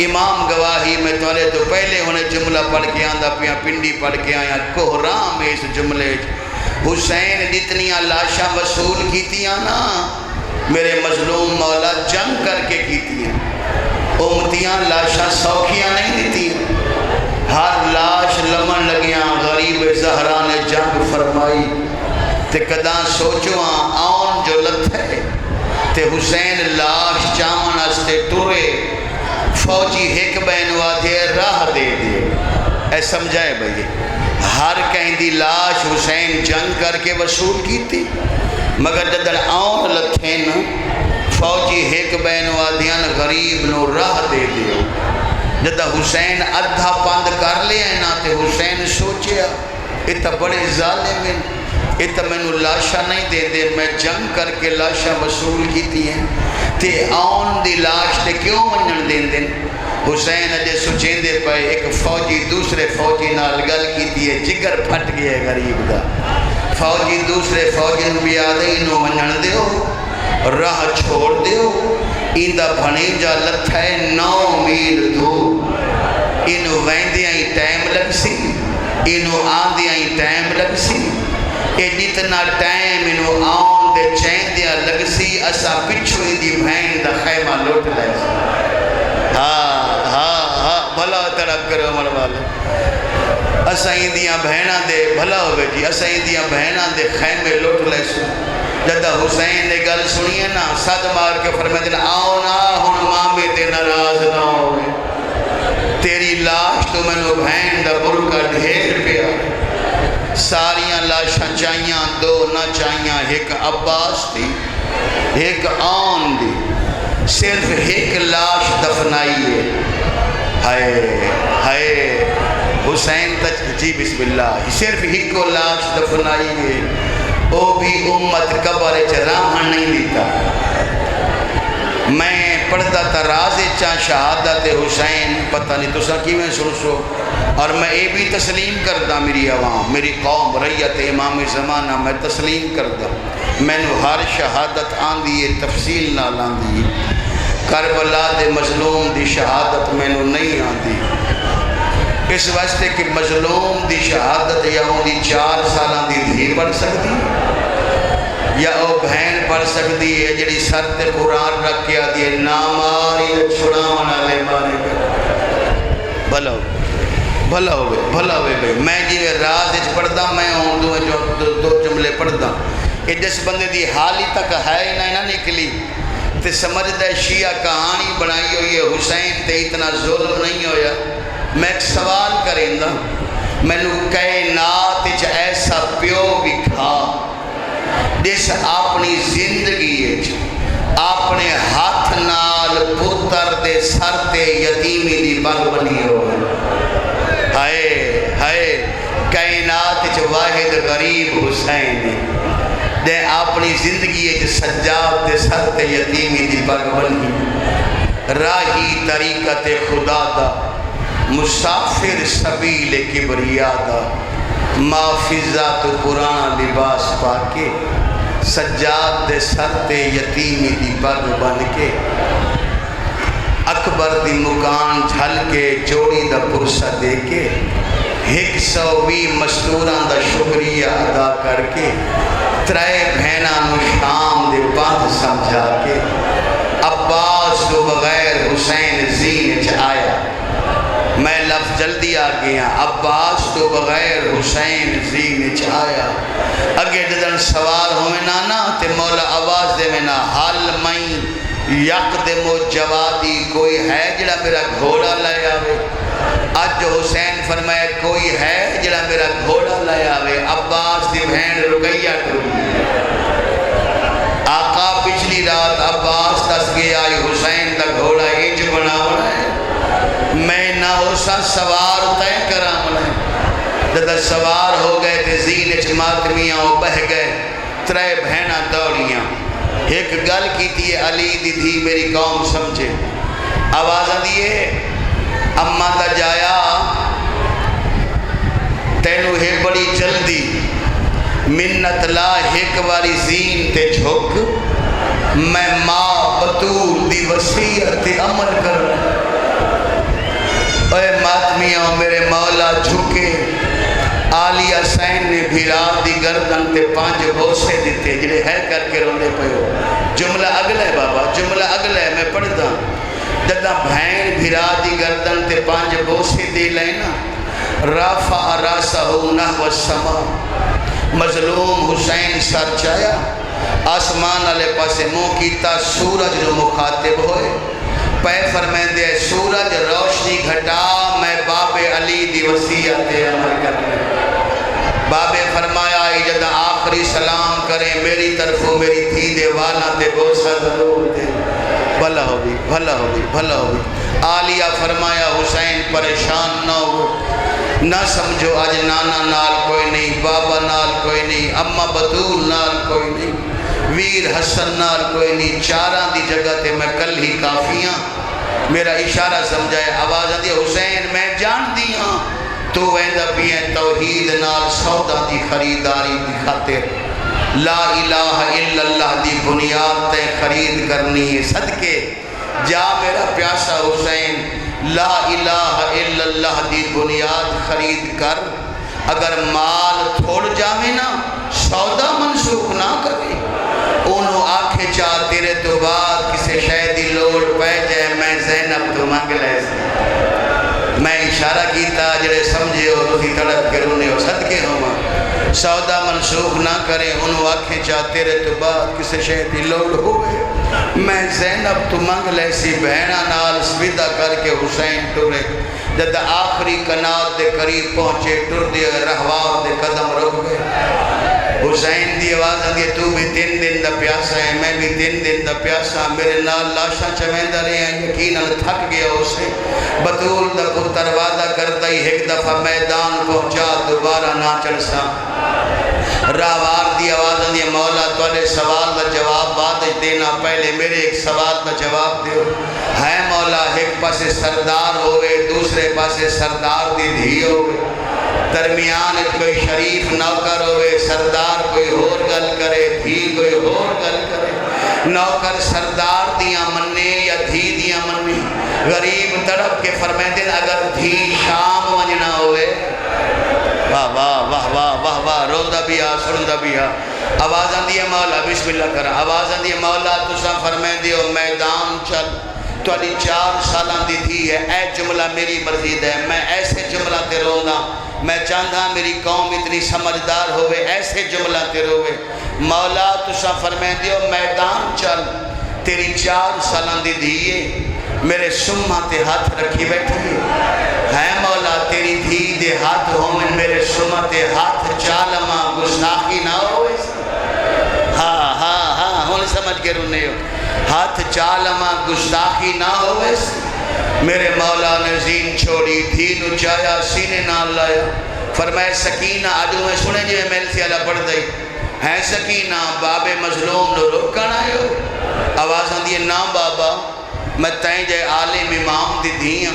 امام گواہی میں تولے تو پہلے انہیں جملہ پڑھ کے آندہ پیا پنڈی پڑھ کے آیا کوہرام اس جملے. حسین جتنیاں لاشاں وصول کیتیاں نا میرے مظلوم مولا جنگ کر کے کیتیاں. امتیاں لاشاں سوکھیاں نہیں دیتیاں, ہر لاش لمن لگیاں. غریب زہرا نے جنگ فرمائی تے کداں سوچو آن جو لتھے تے حسین لاش چاون استے ٹرے. فوجی ایک بینوا دے راہ دے دے. اے سمجھائے بھئی ہر کہیں دی لاش حسین جنگ کر کے وصول کی تھی, مگر جدر آن لتھین فوجی ایک بینوا دیان غریب نو راہ دے دیو. جدہ حسین ادھا پاند کر لیا نا تے حسین سوچیا اتا بڑے ظالم ہیں, اتا میں نو لاشا نہیں دے دے, میں جنگ کر کے لاشا وصول کی تھی ہیں تے آن دی لاش تے کیوں منن دین دین. حسین اجے سچین دے پائے ایک فوجی دوسرے فوجی نال گل کی تھی ہے, جگر پھٹ گیا ہے غریب دا. فوجی دوسرے فوجی نو بھی آدھے انہوں منن دیو, راہ چھوڑ دیو. ایندہ بھنی جا لتھا ہے 9 میل دور. انہوں ویندیاں ہی ٹائم لگ سی, انہوں آندیاں ہی ٹائم لگ سی. اے جتنا ٹائم انہوں آن دے چیندیاں لگ سی اسا پچھو ہی دی بھین دا خیمہ لوٹ لائے. بھلا طرف کرو عمر والے. اسا ہی دیاں بہنہ دے بھلا ہوئے جی, اسا ہی دیاں بہنہ دے خیمے لوٹ لائے سو. جدہ حسین نے گل سنیے نا صد مار کے فرمائے دینا آؤ نا ہن مامی تے ناراض نہ ہوئے. تیری لاش تو میں نو بہن دا برکہ ڈھیر پیا. ساریاں لاشاں چاہیاں 2 نہ چاہیاں, ایک عباس تھی ایک آن دی. صرف ایک لاش دفنائی ہے. ہائے ہائے حسین تک جی بسم اللہ, صرف ایک کو لاش دفنائی ہے. او بھی امت قبر چراہن نہیں دیتا. میں پڑھتا تھا راز چاں شہادت حسین، پتہ نہیں تو کی میں سنسو، اور میں یہ بھی تسلیم کردہ، میری عوام، میری قوم، ریت امام زمانہ، میں تسلیم کردہ میں نو ہر شہادت آن دیئے تفصیل نہ لان دیئے، کربلا دے مظلوم دی شہادت میں نو نہیں آن دی، اس واسطے کہ مظلوم دی شہادت یا ان دی 4 سالان دی دھی پڑھ سکتی، یا او بہن پڑھ سکتی ہے جڑی سر تے قرآن رکھ کے آدھی ہے ناماری چھڑا منا لے مارے گا، بھلا ہوئے بھئی، میں جی میں راز اچھ پڑھ دا، میں اردو میں جو 2 جملے پڑھ دا، کہ جس بندے دی حالی تک ہے نہ نکلی تے سمجھ دے شیعہ کہانی بنائی ہوئی ہے حسین تے اتنا ظلم نہیں ہویا۔ میں ایک سوال کریں دا، میں نو کائنات اچھ ایسا پیو بھی کھا جس اپنی زندگی اپنے ہاتھ نال پتر دے سر تے یتیمی دی بگ بنی ہو، ہائے کائنات چ واحد غریب حسین دے اپنی زندگی سجاد دے سر تے یتیمی دی بگ بنی، راہی طریقت خدا دا، مسافر سبیل کبریا دا، مافزہ تو پرانا لباس پاکے، سجاد دے سر تے یتیمی دی بگ بن کے، اکبر دی مکان جھل کے جوڑی دا پرسہ دے کے، 120 مستوران دا شکریہ ادا کر کے، 3 بہنان شام دے باندھ سمجھا کے، عباس تو بغیر حسین زین چ آیا، میں لفظ جلدی آ گیا، عباس تو بغیر حسین زین چ آیا، اگے جدن سوال ہوئے نانا تے مولا آواز دے میں نا، حال میں یقدم و جوادی کوئی ہے جڑا میرا گھوڑا لے آوے، آج جو حسین فرمائے کوئی ہے جڑا میرا گھوڑا لے آوے، عباس دی بہن رقیہ ٹوٹی، آقا پچھلی رات عباس دس گیا حسین دا گھوڑا انج بنا ہے، میں نہ اسا سوار تے کرام لیں، جدہ سوار ہو گئے تھے زین اچھ ماتمیاں وہ بہ گئے، 3 بہنہ دوڑیاں، ایک گل کی تھی علی دی تھی میری قوم سمجھے، آوازہ دیئے اممہ دا جایا تینو ہے بڑی جلدی، منت لا ایک باری زین تے جھوک، میں ماں بطول دی وسیعت عمل کر رہا، اے ماتمیاں میرے مولا جھکے، آلیہ سین نے بھیرا دی گردن تے 5 بوسے دیتے جڑے ہے کر کے رونے پہ ہو، جملہ اگلے بابا جملہ اگلے میں پڑھتا، جدہ بھین بھیرا دی گردن تے 5 بوسے دے لینا، رافع راسہو نحو السما، مظلوم حسین سر چایا، آسمان علیہ پاسے منہ کیتا، سورج جو مخاطب ہوئے، پہ فرمائیں دے سورج روشنی گھٹا، میں باب علی دی وسیعت عمل کرنے، باب فرمایا جدہ آخری سلام کریں میری طرفوں میری تھی دے والا دے بوسہ ضرور دے، بھلا ہوگی، آلیہ فرمایا حسین پریشان نہ ہو، نہ سمجھو آج نانا نال کوئی نہیں، بابا نال کوئی نہیں، اممہ بطول نال کوئی نہیں، ویر حسن نال کوئی نہیں، 4 دی جگہ تے میں کل ہی کافیاں، میرا اشارہ سمجھائے، آواز دی حسین میں جان دی ہاں، تو ویندہ بھی ہیں توحید نال سودا دی خریداری دی خاطر، لا الہ الا اللہ دی بنیاد تے خرید کرنی ہے، صدقے جا میرا پیاسا حسین، لا الہ الا اللہ دی بنیاد خرید کر، اگر مال تھوڑ جاوے نا سودا منسوخ نہ کرے، انہوں آنکھیں چاہ تیرے تو بعد کسے شہدی لوڑ پہ جائے میں زینب تو مانگ لے سے، میں اشارہ کیتا جڑے سمجھے ہو تھی تڑپ کے رونے ہو، صدقے ہوا سودا منسوخ نہ کریں، انہوں آنکھیں چاہ تیرے تو بعد کسے شہدی لوڑ ہوئے، میں زینب تو مانگ لے سی، بہنہ نال سویدہ کر کے حسین ٹورے، جد آخری کنات دے قریب پہنچے ٹر دے رہوار دے قدم رک گئے، حسین دی آواز آگے تو بھی 3 دن دا پیاسا ہے، میں بھی 3 دن دا پیاسا، میرے نال لاشاں چویندہ رہے ہیں، یقیناً تھک گیا اسے، بطول دا پتر وعدہ کرتا بھائی ایک دفعہ میدان پہنچا دوبارہ نہ چڑھسا راوار دی آواز دی مولا توڑے سوال دا جواب بعد دینا پہلے میرے ایک سوال دا جواب دیو ہے مولا ایک پاسے سردار ہوئے دوسرے پاسے سردار دی دھی ہوئے درمیان کوئی شریف نوکر ہوئے سردار کوئی اور گل کرے دھی کوئی اور گل کرے نوکر سردار دیاں مننے یا دھی دیاں مننے غریب تڑپ کے فرمائیں دن اگر دھی شام ونجنا ہوئے واہ واہ واہ واہ واہ واہ رو دا بیا سن دا بیا آواز آندھی ہے مولا بسم اللہ کرا آواز آندھی ہے مولا تسا فرمائیں دیو میدان چل تو علی 4 سالان دی تھی ہے اے جملہ میری مرضی ہے میں ایسے جملہ تے رونا میں چاہتا میری قوم اتنی سمجھدار ہوئے ایسے جملہ تے روئے مولا تسا فرمائیں دیو میدان چل تیری 4 سالان دی دیئے میرے سمہ تے ہاتھ رکھی بیٹھی ہے مولا تیری دھی دے ہاتھ ہومن میرے سمہ تے ہاتھ چالما گستاخی نہ ہوئے ہاں ہاں ہاں ہون سمجھ کے رونے ہو ہاتھ چالما گستاخی نہ ہوئے میرے مولا نے زین چھوڑی دھی نو چایا سینے نہ لایا فرمائے سکینہ آجو میں سنے جو میل سے اللہ پڑھ دائی ہے سکینہ باب مظلوم نو روکن آئے ہو آواز آندھی نا بابا میں تائیں جائے عالم امام دی دیاں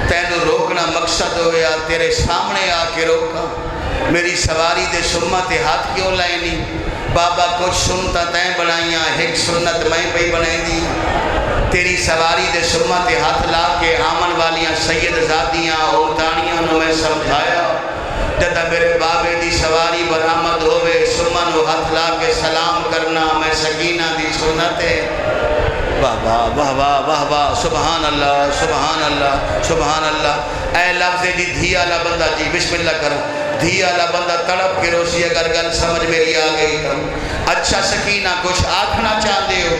تینو روکنا مقصد ہویا تیرے سامنے آ کے روکا میری سواری دے سمت ہاتھ کیوں لائیں نہیں بابا کچھ سنتا تین بنائیاں ایک سنت میں پہ بنائیں دی تیری سواری دے سمت ہاتھ لا کے آمن والیاں سید زادیاں اوتانیاں نو میں سمجھایا جدہ میرے بابے دی سواری برآمد ہوئے سمن و ہاتھ لا کے سلام کرنا میں سکینہ دی سنت ہے واہ واہ واہ واہ واہ واہ سبحان اللہ سبحان اللہ سبحان اللہ اے لفظ دی دھی آلہ بندہ جی بسم اللہ کرا دھی آلہ بندہ تڑپ کے روسی اگر گل سمجھ میری آگئی تو اچھا سکینہ کچھ آکھنا چاہتے ہو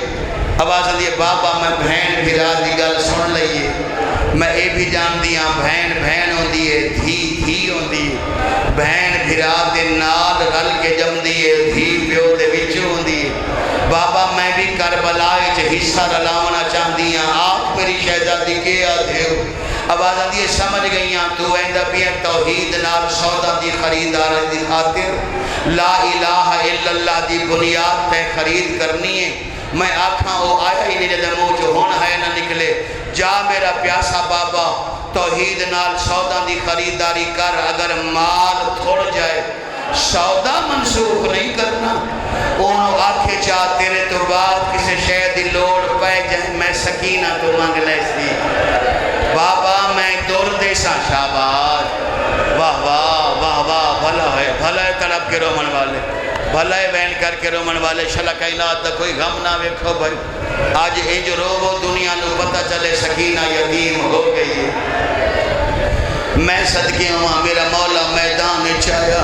آواز دیئے بابا میں بہن بھرا دی گل سن لئیے میں اے بھی جان دیاں بہن ہوں دیئے دھی ہوں دیئے بہن بھرا دے نال رل کے جم دیئے دھی پیو دے بچو ہوں دیئے بابا میں بھی کربلائے چے حصہ رلاونا چاہدیاں آپ میری شہزادی کے آدھے ہو آواز دیئے سمجھ گئیاں تو ایندہ بھی توحید نال سودا دی خریدار دی خاطر لا الہ الا اللہ دی بنیاد تے خرید کرنی ہے میں آکھاں وہ آیا ہی نہیں جدہ موجو ہون ہے نہ نکلے جا میرا پیاسا بابا توحید نال سودا دی خریداری کر اگر مال تھوڑ جائے سودا منسوخ نہیں کرنا انہوں آکھے چاہ تیرے تو بعد کسے شہد دی لوڑ پہ جائے میں سکینہ تو مانگ لے سی بابا میں دور دیسا شاباز واہ واہ واہ واہ بھلا ہے طلب کے رومن والے بھلا ہے وین کر کے رومن والے شلہ کائنات دا کوئی غم نہ ویکھو بھائی آج اے جو روو دنیا نو پتہ چلے سکینہ یتیم ہو گئی ہے میں صدقے ہوں میرا مولا میدان چاہیا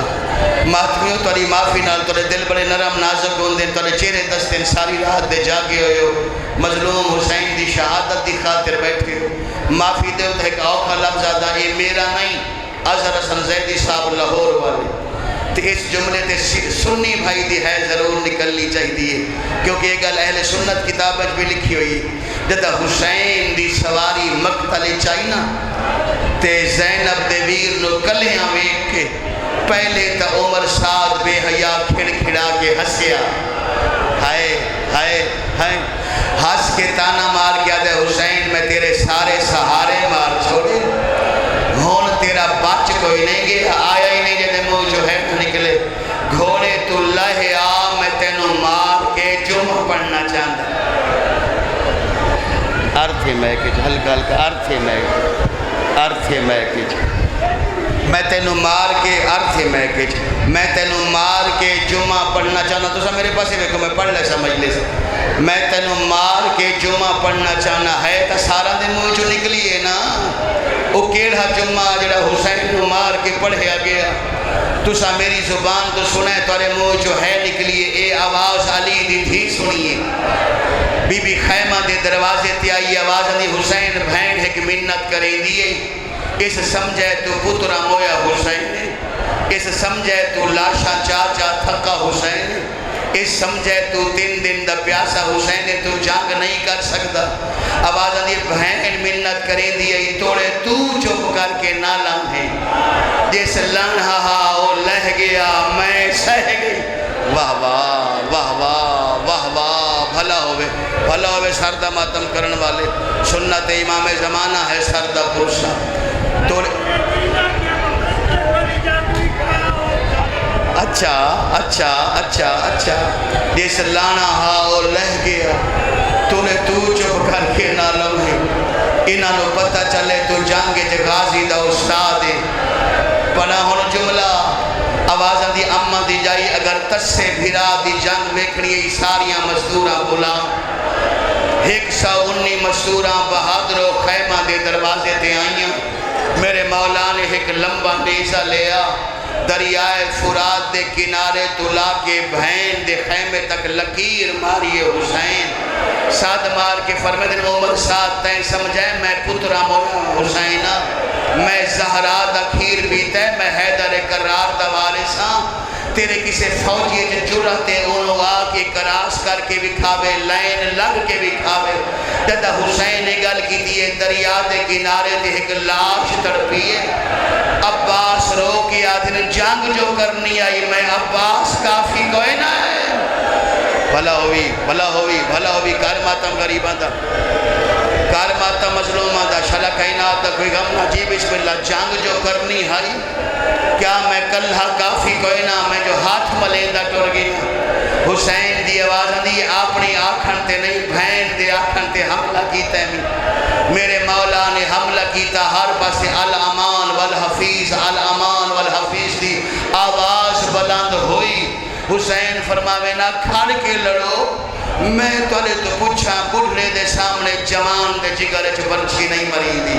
ماتمیوں توڑی معافی نال توڑے دل بڑے نرم نازک ہوندے توڑے چہرے دستیں ساری رات دے جاگے ہوئے ہو مظلوم حسین دی شہادت دی خاطر بیٹھے ہو معافی دے ہوتا ہے کہ اوکھا لفظ آدھا یہ میرا نہیں اظہر حسن زیدی صاحب لاہور والے تو اس جملے تے سنی بھائی دی ہے ضرور نکلنی چاہیے کیونکہ ایک گل اہل سنت کتابت بھی لکھی ہوئی جدہ حسین دی سواری مقتل چاہینا تے زینب دے ویر نو کلیاں ویک کے پہلے تا عمر سعد بے حیا کھڑ کھڑا کے ہسیا ہائے ہائے ہائے ہس کے تانا مار کے آدھے حسین میں تیرے سارے سہارے مار چھوڑے ہون تیرا بچ کوئی نہیں گیا آیا ہی نہیں جدے منہ جو ہے نکلے گھوڑے تو لہے آ میں تینوں مار کے جمع پڑھنا چاہتا ارتھے میں کچھ ہلکا ہلکا ارتھے میں کچھ میں تینوں مار کے ارتھے میں کچھ میں تینوں مار کے جمعہ پڑھنا چاہنا تو سا میرے پاس ہی دیکھو میں پڑھ لے سمجھ لے سے میں تینوں مار کے جمعہ پڑھنا چاہنا ہے تا سارا دن منہ جو نکلیے نا وہ کیڑا جمعہ جڑا حسین نو مار کے پڑھیا گیا تو سا میری زبان تو سنے تورے منہ جو ہے نکلیے اے آواز علی دی تھی سنیے بی بی خیمہ دے دروازے تے آئی آواز علی حسین بہن ہے کہ منت کریں دیئے اس سمجھے تو پترہ مویا حسین اس سمجھے تو لاشا چاچا تھکا حسین اس سمجھے تو 3 دن دا پیاسا حسین تو جنگ نہیں کر سکتا آواز آدھی بہن منت کریں دی توڑے تو چپ کر کے نہ لمحے جس لنہا وہ لہ گیا میں سہ گئی. واہ واہ واہ واہ واہ واہ. بھلا ہوئے سردہ ماتم کرن والے. سنت امام زمانہ ہے سردہ پرسا. تو اچھا جس لانہا وہ لہ گیا تو نے تو چپ کر کے نہ لمحے. انہاں نو پتہ چلے تو جنگ غازی دا استاد ہے. پناہ ہن جملہ آوازاں دی اماں دی جائی اگر تسے بھرا دی جنگ ویکھنی ہے ساریاں مزدوراں بلا. 119 مزدوراں بہادرو خیمہ دے دروازے تے آئیاں. میرے مولا نے ایک لمبا نیزہ لیا دریائے فرات دے کنارے تلا کے بہن دے خیمے تک لکیر ماری حسین. ساتھ مار کے فرمائے دن عمر ساتھ تین سمجھائے میں پترہ مولا حسینہ میں زہرا دا کھیر بیتا ہے میں حیدر کرار دا وارثاں. تیرے کسے فوجی جو جرتے انہوں آ کے کراس کر کے بھی کھاوے لائن لگ کے بھی کھاوے. جدہ حسین نے گل کی دیئے دریا دے کنارے دے ایک لاش تڑپیے. عباس رو کے آدھن جنگ جو کرنی آئی میں عباس کافی کوئی نہ ہے. بھلا ہوئی کار ماتم غریباں دا کار ماتم مظلوماں دا شلا کائنات دا کوئی غم نہ. جی بسم اللہ. جنگ جو کرنی آئی کیا میں کلہ کافی کوئی نہ میں جو ہاتھ ملیندہ ٹر گیا. حسین دی آواز دی اپنی آکھن تے نہیں بہن دے آکھن تے حملہ کیتا ہے. میرے مولا نے حملہ کیتا ہر پاس الامان والحفیظ الامان والحفیظ دی آواز بلند ہوئی. حسین فرماوے نہ کھڑ کے لڑو. میں تولے تو پوچھا بڑھنے دے سامنے جوان دے جگر چ برچی نہیں مری دی.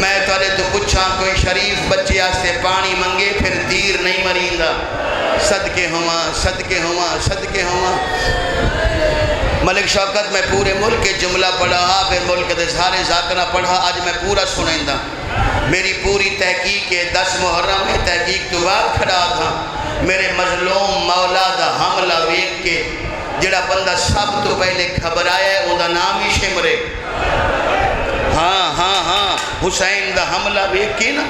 میں تولے تو پوچھا کوئی شریف بچے آستے پانی منگے پھر دیر نہیں مریندا. صدقے ہوا. ملک شوکت میں پورے ملک کے جملہ پڑھا پھر ملک دے سارے ذاکرہ پڑھا. آج میں پورا سنائندہ. میری پوری تحقیق 10 محرم میں تحقیق تو بعد کھڑا تھا. میرے مظلوم مولا دا حملہ ویک کے جڑا بندہ سب تو پہلے گھبرایا ہے وہ دا نام ہی شمرے. ہاں حسین دا حملہ ویک کے نا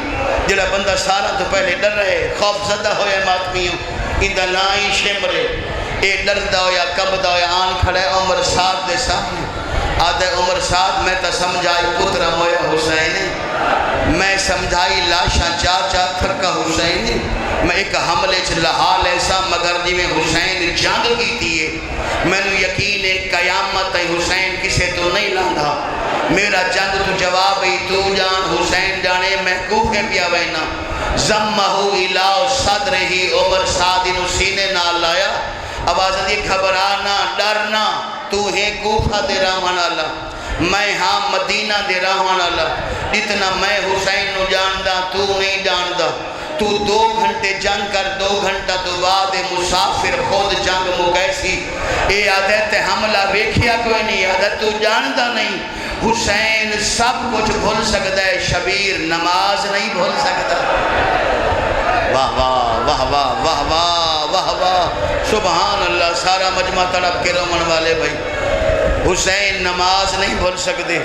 جڑا بندہ سارا تو پہلے ڈر رہے خوف زدہ ہویا ماتمیوں ان دا نام ہی شمرے. اے ڈردہ ہویا کبدہ ہویا آن کھڑے عمر ساتھ دے سامنے. آدھے عمر ساتھ میں تا سمجھائی پترہ مویا حسین. میں سمجھائی لاشاں چار تھرکا حسین. میں ایک حملے چھ لحال ایسا مگر جی میں حسین جنگ کی تیئے. میں نے یقین ہے قیامت حسین کسے تو نہیں لاندھا. میرا جنگ تو جواب ہی تو جان حسین جانے میں کوفے پیا وینا. زمہو الہو صدر ہی عمر سادن سینے نہ لایا. آواز دی گھبرانا ڈرنا تو ہے کوفہ دے راہن اللہ میں ہاں مدینہ دے راہن اللہ. جتنا میں حسین نو جاندہ تو نہیں جاندہ. تو 2 گھنٹے جنگ کر 2 گھنٹہ تو بعد مسافر خود جنگ مکیسی. اے عادت حملہ ویکھیا کوئی نہیں عادت تو جاندہ نہیں. حسین سب کچھ بھول سکتا ہے شبیر نماز نہیں بھول سکتا. واہ واہ واہ واہ واہ واہ واہ واہ سبحان اللہ. سارا مجمع تڑپ کے رومن والے بھائی حسین نماز نہیں بھول سکتے.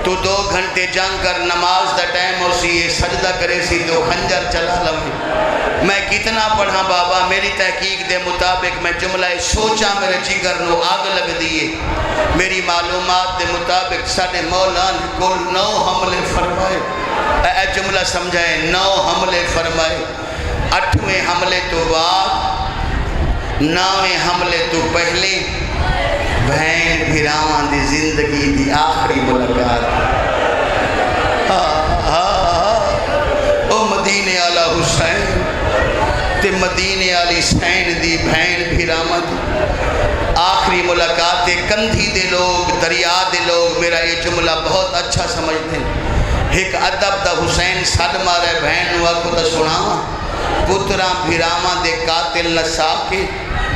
تو 2 گھنٹے جنگ کر نماز دا ٹائم ہو سی یہ سجدہ کرے سی تو خنجر چلا لمحے. میں کتنا پڑھا بابا میری تحقیق دے مطابق میں جملہ سوچا میرے جگر نو آگ لگ دیئے. میری معلومات دے مطابق ساڑھے مولا نے کل 9 حملے فرمائے. اے جملہ سمجھائے 9 حملے فرمائے. 8ویں حملے تو بعد 9ویں حملے تو پہلے بہن بھیراوان دی زندگی دی آخری ملاقات. او مدینے آلہ حسین تے مدینے آلی حسین دی بہن بھیراوان دی آخری ملاقات. کندھی دے لوگ دریا دے لوگ میرا یہ جملہ بہت اچھا سمجھتے ہیں. ایک ادب دا حسین سڑ مارے بہن نو آکو دا سناوا. پتران بھیراوان دے قاتل نسا کے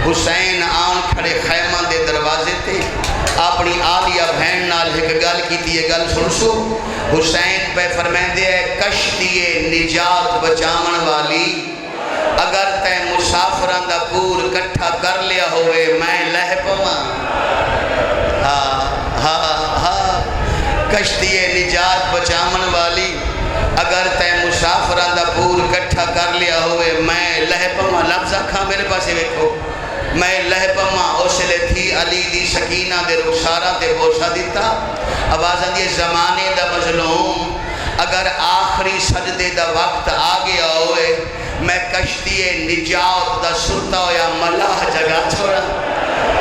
حسین آن کھڑے خیمہ دے دروازے تھے. اپنی آلیہ بہن نال ایک گل کی تھی یہ گل سن سو. حسین پہ فرمائیں دے کشتی نجات بچامن والی اگر تے مسافران دا پور کٹھا کر لیا ہوئے میں لہ پواں. کشتی نجات بچامن والی اگر تے مسافران دا پور میں لہپما اسلے تھی علی دی سکینہ دے رخسارہ تے بوسہ دیتا آوازاں دی زمانے دا مظلوم اگر آخری سجدے دا وقت آگیا ہوئے میں کشتی نجات دا سلطہ یا ملاح جگہ چھوڑا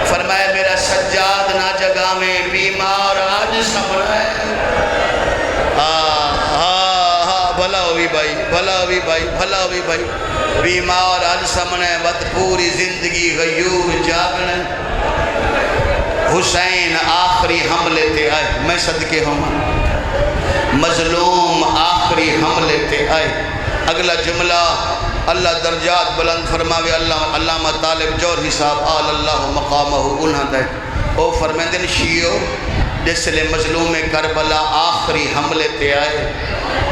فرمایا میرا سجاد نہ جگہ میں بیمار آج سمرا ہے بھلا ہوئی بھائی بھلا ہوئی بھائی بھلا ہوئی بھائی بیمار آج سمنے وقت پوری زندگی غیور جاگنے حسین آخری حملے تے آئے میں صدقے ہوں مظلوم آخری حملے تے آئے اگلا جملہ اللہ درجات بلند فرماوے علامہ طالب جوہری صاحب آل اللہ مقامہ انہاں دے او فرمیندن شیعو جس لئے مظلوم کربلا آخری حملے تے آئے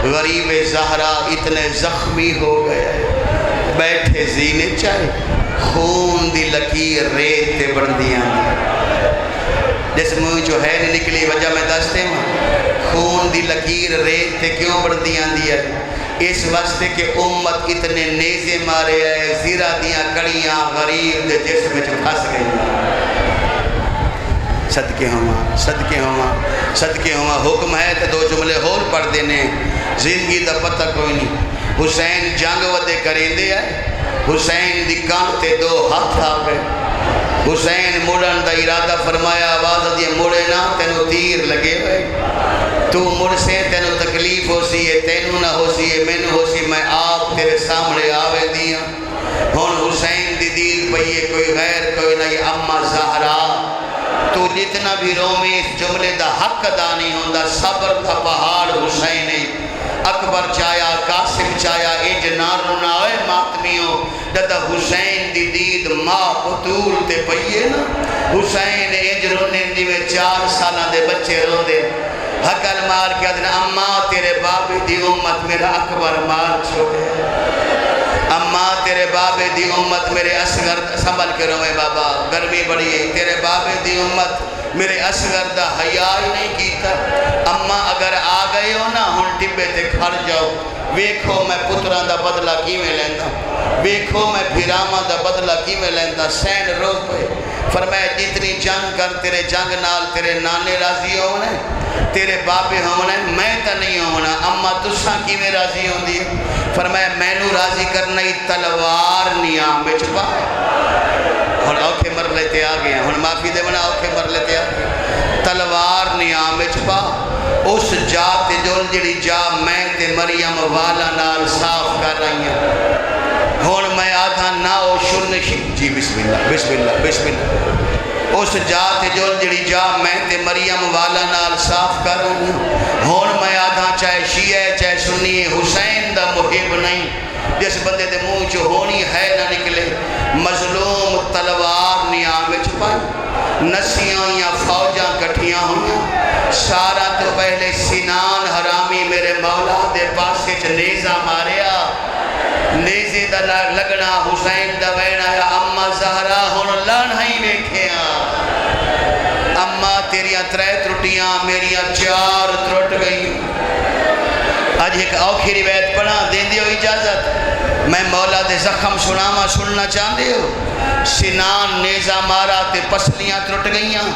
غریب زہرا اتنے زخمی ہو گئے بیٹھے زینے چاہے خون دی لکیر ریت تے بڑھدیاں جس منہ جو ہے نکلی وجہ میں دستے ہیں خون دی لکیر ریت تے کیوں بڑھدیاں دیا اس واسطے کہ امت اتنے نیزے مارے آئے زیرہ دیاں کڑیاں غریب دے جسم میں پھنس گئی صدقے ہوا صدقے ہوا صدقے ہوا حکم ہے تو دو جملے اور پڑھ دینے زندگی دا پتہ کوئی نہیں حسین جنگ ودے کریں دے آئے حسین دی کانتے دو ہاتھ آ گئے حسین مڑن دا ارادہ فرمایا آواز دیئے مڑے نہ تینو تیر لگے ہوئے تو مڑ سے تینو تکلیف ہو سی ہے تینو نہ ہو سی ہے مینو ہو سی میں آپ تیرے سامنے آوے دیا ہون حسین دی دید پہیے کوئی غیر کوئی نہیں اما زہرا تو جتنا بھی رومی اس جملے دا حق دانی ہوندہ صبر دا پہاڑ حسین اکبر چایا قاسم چایا انج نارنا ہوئے ماتمیوں دادا حسین دی دید ماں قطول تے پئیے نا حسین انج رونے دی میں 4 سالہ دے بچے رو دے حقل مار کے ادھنا اماں تیرے بابی دی امت میرا اکبر مار چھوڑے اماں تیرے بابے دی امت میرے اصغر سنبھل کے روئے بابا گرمی بڑی ہے تیرے بابے دی امت میرے اصغر دا حیاء ہی نہیں کیتا اماں اگر آ گئے ہو نا ہن ٹبے تے کھڑ جاؤ ویکھو میں پتران دا بدلہ کی میں لیندہ ویکھو میں پھراما دا بدلہ کی میں لیندہ سین رو پہ فرمایا جتنی جنگ کر تیرے جنگ نال تیرے نانے راضی ہونے تیرے بابے ہونے میں تا نہیں ہونا اماں تساں کی میں راضی ہوں دی فرمایا میں نو راضی کرنا ہی تلوار نیام میں چھپا ہن اوکھے مر لیتے آگئے ہیں ہن معافی دے بنا اوکھے مر لیتے آگئے تلوار نیام میں چھپا اس جا تے جول جڑی جا میں تے مریم والا نال صاف کر رہی ہیں ہن میں آدھا ناؤ شنشی جی بسم اللہ بسم اللہ بسم اللہ اس جا تے جول جڑی جا میں تے مریم والا نال صاف کر رہی ہیں ہن میں آدھا چاہے شیعہ چاہے سنی حسین دا محب نہیں جس بندے دے منہ جو ہونی ہے نہ نکلے مظلوم تلوار نیام میں چھپائی نسیاں یا فوجاں کٹھیاں ہوئیں سارا تو پہلے سنان حرامی میرے مولا دے پاسے چھ نیزہ ماریا نیزے دا لگنا حسین دا وینا یا اممہ زہرا ہون لان ہی بیکھے اممہ تیریاں 3 ترٹیاں میریاں 4 ترٹ گئی آج ایک اوکھی روایت پڑھا دیں دیو اجازت میں مولا دے زخم سننا چاہتے ہو سنان نیزہ مارا تے پسلیاں ترٹ گئیاں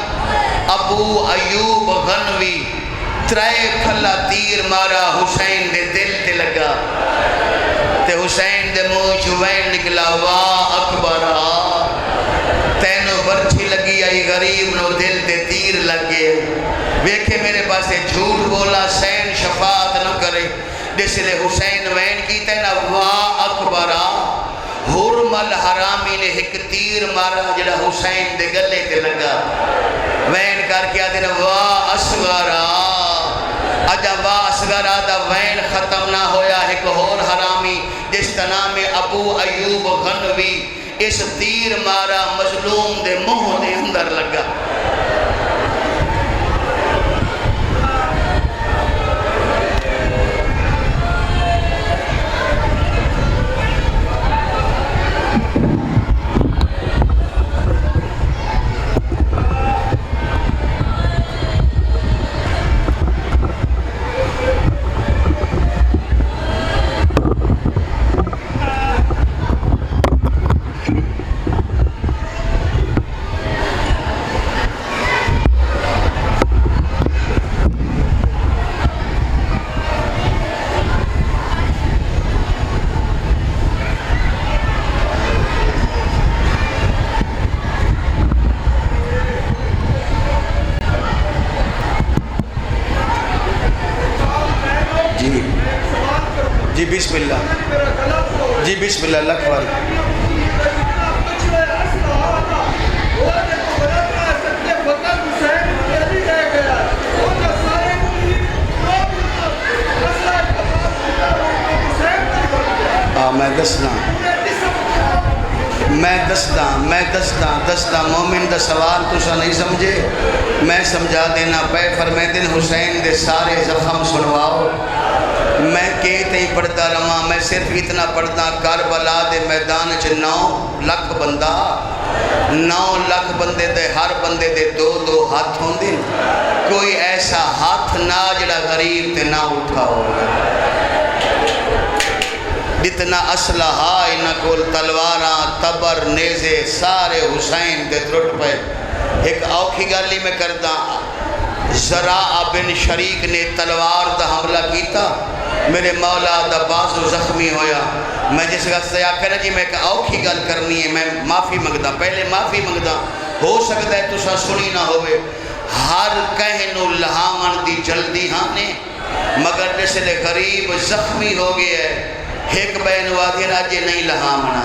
ابو ایوب غنوی 3 پھلا تیر مارا حسین دے دل تے لگا تے حسین دے منہ چوین نکلا واہ اکبرہ تینو برچھی لگی آئی غریب نو دل تے تیر لگے ویکھے میرے پاسے جھوٹ بولا سین شفاعت نہ کرے جس لئے حسین وین کی تینا واہ اکبرہ حرم الحرامی نے ایک تیر مارا جڑا حسین دے گلے تے لگا وین کر کے آدھے واہ اصغرہ اجا واہ اصغرہ دا وین ختم نہ ہویا ایک اور حرامی جس کا نام ابو ایوب غنوی اس تیر مارا مظلوم دے منہ دے اندر لگا جی بسم اللہ، جی بسم اللہ، لکھ بار میں دسنا مومن دا سوال تسا نہیں سمجھے، میں سمجھا دینا پہ فرمیدن حسین دے سارے زخم سنواؤ۔ میں کہتے ہی پڑھتا رہا، میں صرف اتنا پڑھتا، کربلا دے میدان چ 9 لاکھ بندہ، 9 لاکھ بندے دے ہر بندے دے 2 ہاتھ ہوندے، کوئی ایسا ہاتھ نہ جڑا غریب تے نہ اٹھاؤ۔ جتنا اسلحہ انہاں کول تلواراں، تبر، نیزے، سارے حسین دے ترٹ پے۔ ایک اوکھی گالی میں کردا، زراع بن شریک نے تلوار دا حملہ کیتا، میرے مولا دا بازو زخمی ہویا۔ میں جس کا سیا کہنا جی میں ایک اوکھی گل کرنی ہے، میں معافی منگدا، پہلے معافی منگدا، ہو سکتا ہے تسا سنی نہ ہوئے۔ ہر کہنو لہامن دی جلدی ہاں نے، مگر جس لے غریب زخمی ہو گئے ہے، ایک بین وادی راجے نہیں لہامنا۔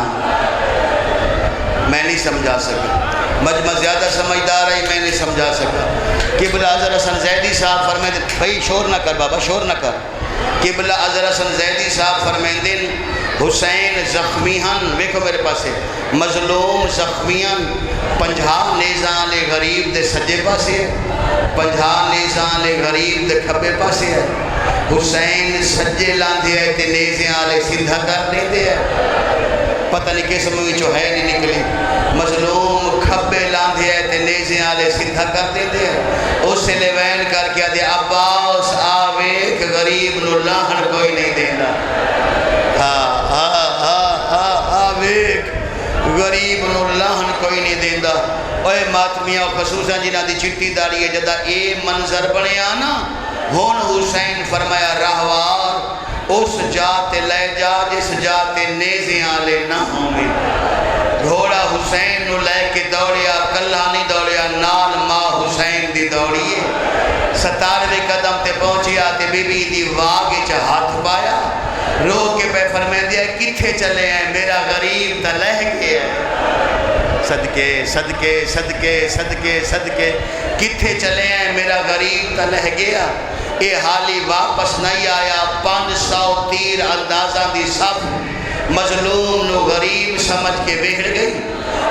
میں نہیں سمجھا سکا، مجمع زیادہ سمجھدار ہے، میں نہیں سمجھا سکا۔ قبلہ حضرت حسن زیدی صاحب فرمائے دن، بھئی شور نہ کر بابا، شور نہ کر۔ قبلہ حضرت حسن زیدی صاحب فرمائے دن، حسین زخمیہن، ویکھو میرے پاس ہے، مظلوم زخمیہن، 50 نیزاں لے غریب دے سجے پاسے ہے، 50 نیزاں لے غریب دے کھبے پاسے ہے۔ حسین سجے لاندھے ہے تے نیزے آلے سندھا کر لیندے ہے، پتہ نہیں کس موی چو ہے نہیں نکلی۔ مظلوم کھبے لاندھے ہے تے نیزے آلے سندھا کر دیندے ہے۔ اس سے لیوین کر کے دے عباس آویک غریب نو لاہن کوئی نہیں دینا۔ آویک غریب نو لاہن کوئی نہیں دینا۔ اوہ ماتمیاں خصوصاً جنہ دی چٹی داری ہے، جدہ اے منظر بنے آنا، ہون حسین فرمایا راہوار اس جاتے لے جا جس جاتے نیزے آلے نہ ہوں گے۔ گھوڑا حسین نو لے کے دوڑیا، کلہ نہیں دوڑیا، نال ماں حسین دی دوڑیے۔ 17ویں قدم تے پہنچیا تے بی بی دی واگے چا ہاتھ پایا، رو کے پہ فرمائے دیا کتھے چلے ہیں، میرا غریب تا لہ گیا ہے۔ صدقے صدقے صدقے صدقے صدقے، کتھے چلے ہیں، میرا غریب تا لہ گیا۔ اے حالی واپس نہیں آیا، 500 تیر اندازہ دی صف مظلوم نو غریب سمجھ کے بہڑ گئی۔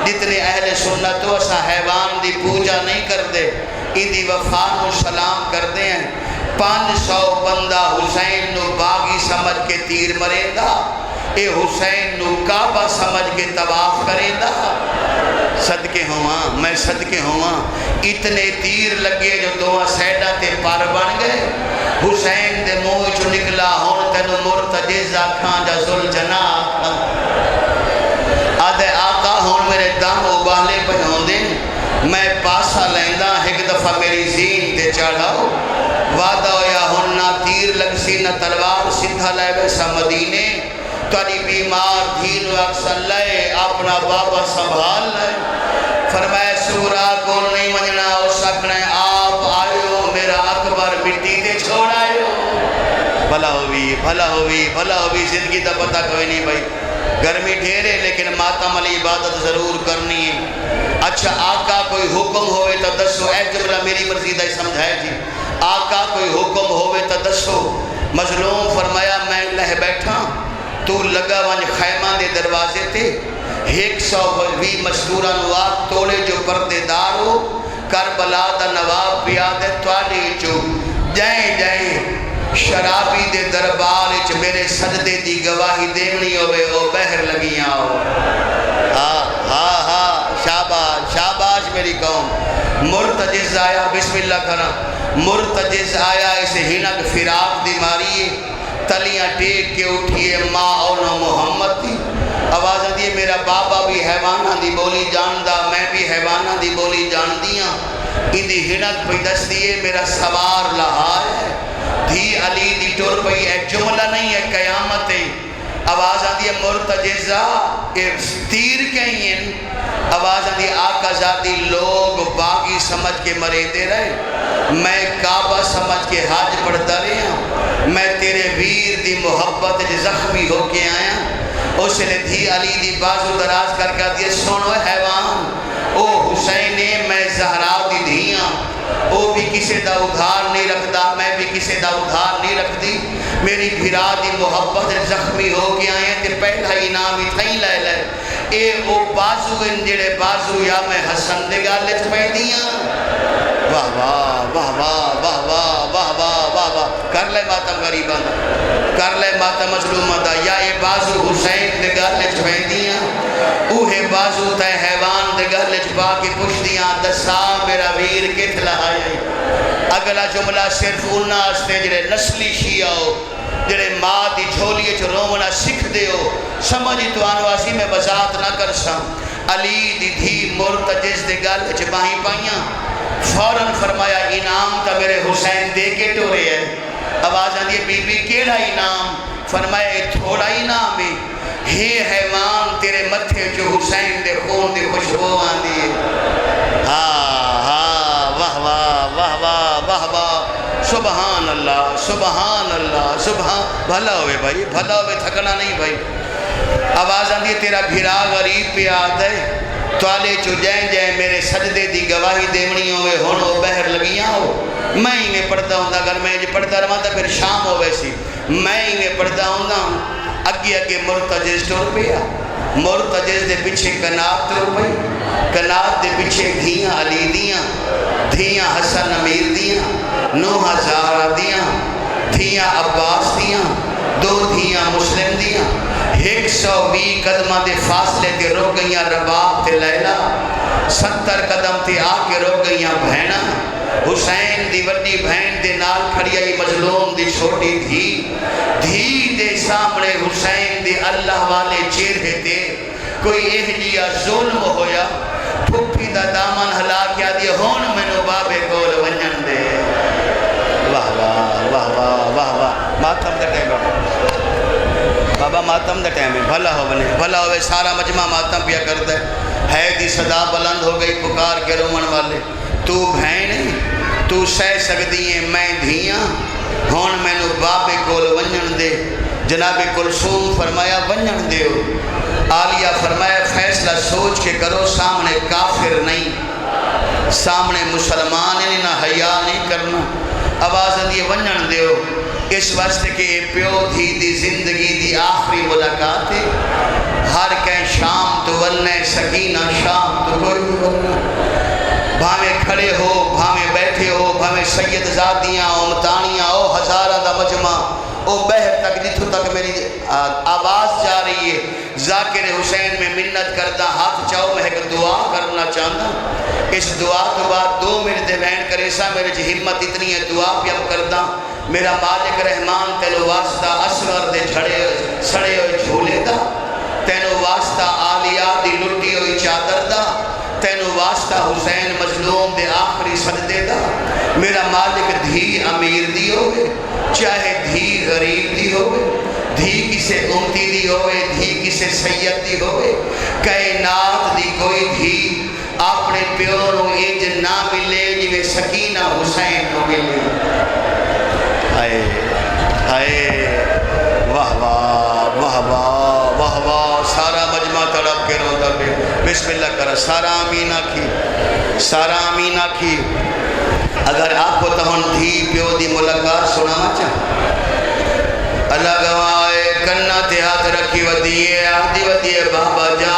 جتنے اہل سنت و اسا حیوان دی پوجا نہیں کردے، ان دی وفان و سلام کردے ہیں۔ 500 بندہ حسین نو باغی سمجھ کے تیر مرے دا، اے حسین نو کعبہ سمجھ کے طواف کرے دا۔ صدقے ہواں، میں صدقے ہواں، اتنے تیر لگے جو 2 سیڈہ تے پر بن گئے۔ حسین دے موہ چو نکلا ہون تینو مرتجز آکھاں جا ذل جناح آدھے آقا ہون میرے دم ابالے پہ ہون دن، میں پاسا لیندہ ایک دفعہ میری زین تے چڑھاؤ، وعدہ ہویا ہون نہ تیر لگ سی نہ تلوار سندھا لے ویسا مدینے، تاری بیمار دھین و اکثر لے اپنا بابا سنبھال لے۔ فرمائے سورا کون نہیں منجنا ہو سکنے، آپ آئیو میرا اکبر مٹی دے چھوڑ آئیو۔ بھلا ہوئی بھلا ہوئی بھلا ہوئی، زندگی دا پتہ کوئی نہیں بھائی، گرمی ڈھیرے لیکن ماتم علی عبادت ضرور کرنی ہے۔ اچھا آقا کوئی حکم ہوئے تو دسو، اے جملہ میری مرضی دا سمجھائے جی، آقا کوئی حکم ہوئے تو دسو۔ مظلوم فرمایا میں لہ بیٹھا، تو لگا ونج خیمہ دے دروازے تے، 120 مزدوراں نواب توڑے جو پردے دار ہو، کربلا دا نواب پیادے توالے جو جائیں جائیں شرابی دے دربار اچ میرے سجدے دی گواہی دیونی ہوئے او بہر لگیاں ہو۔ شاباش شاباش میری قوم۔ مرتجز آیا، بسم اللہ کرنا، مرتجز آیا اسے ہنک فراق دی ماری، تلیاں ٹیک کے اٹھئے ماں اونو محمد دی، آواز دیئے میرا بابا بھی حیوانہ دی بولی جاندہ، میں بھی حیوانہ دی بولی جاندیاں، اندی ہنک پہ دس دیئے میرا سوار لہائے، دھی علی دی ٹور پہ ایک جملہ نہیں ہے قیامت ہے، آواز آتی ہے مرتجزہ تیر کہیں ہیں، آواز آتی ہے آقا ذاتی لوگ باقی سمجھ کے مرے دے رہے، میں کعبہ سمجھ کے حج پڑھتا رہے ہیں، میں تیرے ویر دی محبت زخمی ہو کے آیا۔ اس نے دھی علی دی بازو دراز کر کے آتی ہے سنو حیوان، او حسین میں زہرا دی دھیاں، وہ بھی کسی دا ادھار نہیں رکھتا، میں بھی کسی دا ادھار نہیں رکھتی، میری بھرا دی محبت زخمی ہو کے آئے تے پہلا انعام ہی تھیں لے لے، اے او بازو ان جڑے بازو یا میں حسن دے گالے چھپے دیاں۔ واہ واہ واہ واہ واہ واہ واہ واہ واہ واہ، کر لے ماتم غریبان دا، کر لے ماتم مظلومہ دا، یا اے بازو حسین دے گالے چھپے دیاں، اوہے بازو تے حیوان دے گالے چھپا کے پوچھ دیاں، دسا میرا ویر کت لہائی۔ اگلا جملہ صرف انہاں استے جڑے نسلی شیعہ ہو، جڑے ماں دی جھولیے چھ رومنا سکھ دے ہو، سمجھی تو آنواسی میں وضاحت نہ کر سا۔ علی دی دھی مرتجز دے گالے چھپاہی پائیاں، فوراں فرمایا انعام تا میرے حسین دے کے ٹورے ہے۔ آواز آن دیئے بی بی کیڑا انعام؟ فرمایا اے تھوڑا انعام ہے، ہی حیوان تیرے متھے جو حسین دے خون دے خوشبو آن دیئے۔ واہ واہ واہ واہ واہ واہ، سبحان اللہ سبحان اللہ سبحان، بھلا ہوئے بھائی، بھلا ہوئے، تھکنا نہیں بھائی۔ آواز آن دیئے تیرا بھیرا غریب پہ آتا ہے، توالے چو جائیں جائیں میرے سجدے دی گواہی دیونی ہوئے ہونو بہر لگیاں ہو، میں ہی میں پڑھتا ہوں اگر میں جو پڑھتا رہا تھا پھر شام ہو ویسی، میں ہی میں پڑھتا ہوں اگے اگے مرتجز ٹور پیا، مرتجز دے پیچھے کنات ٹور پئی، کنات دے پیچھے دھیاں علی دیاں، دھیاں حسن امیر دیاں، نوحہ زہرا دیاں، دھیاں عباس دیاں، دو دھیاں مسلم دیاں، 120 قدمہ دے فاصلے تے رو گئیاں رباب تے لیلہ، 70 قدم تے آکے رو گئیاں بہنہ، حسین دی وڈی بہن دے نال کھڑی آئی مظلوم دی چھوٹی دھی، دھی دے سامنے حسین دے اللہ والے چہرے تے کوئی اہجیا ظلم ہویا، پھپی دا دامن ہلا کیا دی ہون مینو بابے کول ونجن دے۔ واہ واہ واہ واہ واہ واہ، ماتم دے ٹائم بابا، ماتم دے ٹائم بھلا ہو بنے، بھلا ہوئے، سارا مجمع ماتم پیا کر دے، ہے دی صدا بلند ہو گئی پکار کے رومن والے، تو بہن تو سہ سکتی ہیں میں دھیاں، ہون مینو بابے کول ونجن دے۔ جناب کلثوم فرمایا ونجن دے ہو، عالیہ فرمایا فیصلہ سوچ کے کرو، سامنے کافر نہیں، سامنے مسلمان نہیں، نہ حیا نہیں کرنا۔ آواز دیئے ونجن دے ہو، اس واسطے کہ پیو دھی دی زندگی دی آخری ملاقات ہے، ہر کہیں شام تو ولنے سکینہ شام تو کوئی بھی ولنے، بھامے کھڑے ہو بھامے بیٹھے ہو، بھامے سید زادیاں امتانیاں او ہزارہ دا مجمع او بہر تک جتھو تک میری آواز جا رہی ہے، ذاکر حسین میں منت کردہ ہاتھ چاہو میں ایک دعا کرنا چاہتا، اس دعا تو بعد دو میرے دے بہن کرے سا میرے جی ہمت اتنی ہے دعا پہ اب کردہ، میرا مالک رحمان تینو واسطہ اسور دے سڑے ہوئے جھولے دا، تینو واسطہ آلیہ دی لٹی ہوئی چادر دا، تینو واسطہ حسین مظلوم دے آخری سجدے دا، میرا مالک دھی امیر دی ہوئے، چاہے دھی غریب دی ہوئے، دھی کسے امتی دی ہوئے، دھی کسے سید دی ہوئے، کائنات دی کوئی دھی اپنے پیوروں ایج نہ ملے جوے سکینہ حسین کو ملے۔ آئے آئے واہ واہ واہ واہ واہ واہ، سارا مجمع تڑپ کے روتا پہ بسم اللہ کرا، سارا آمین آکھی، سارا آمین آکھی۔ اگر آپ کو تہن دھی پیو دی ملاقات سنا چاہ اللہ گوائے کنہ تے ہاتھ رکھی ودیے آدھی ودیے بابا جان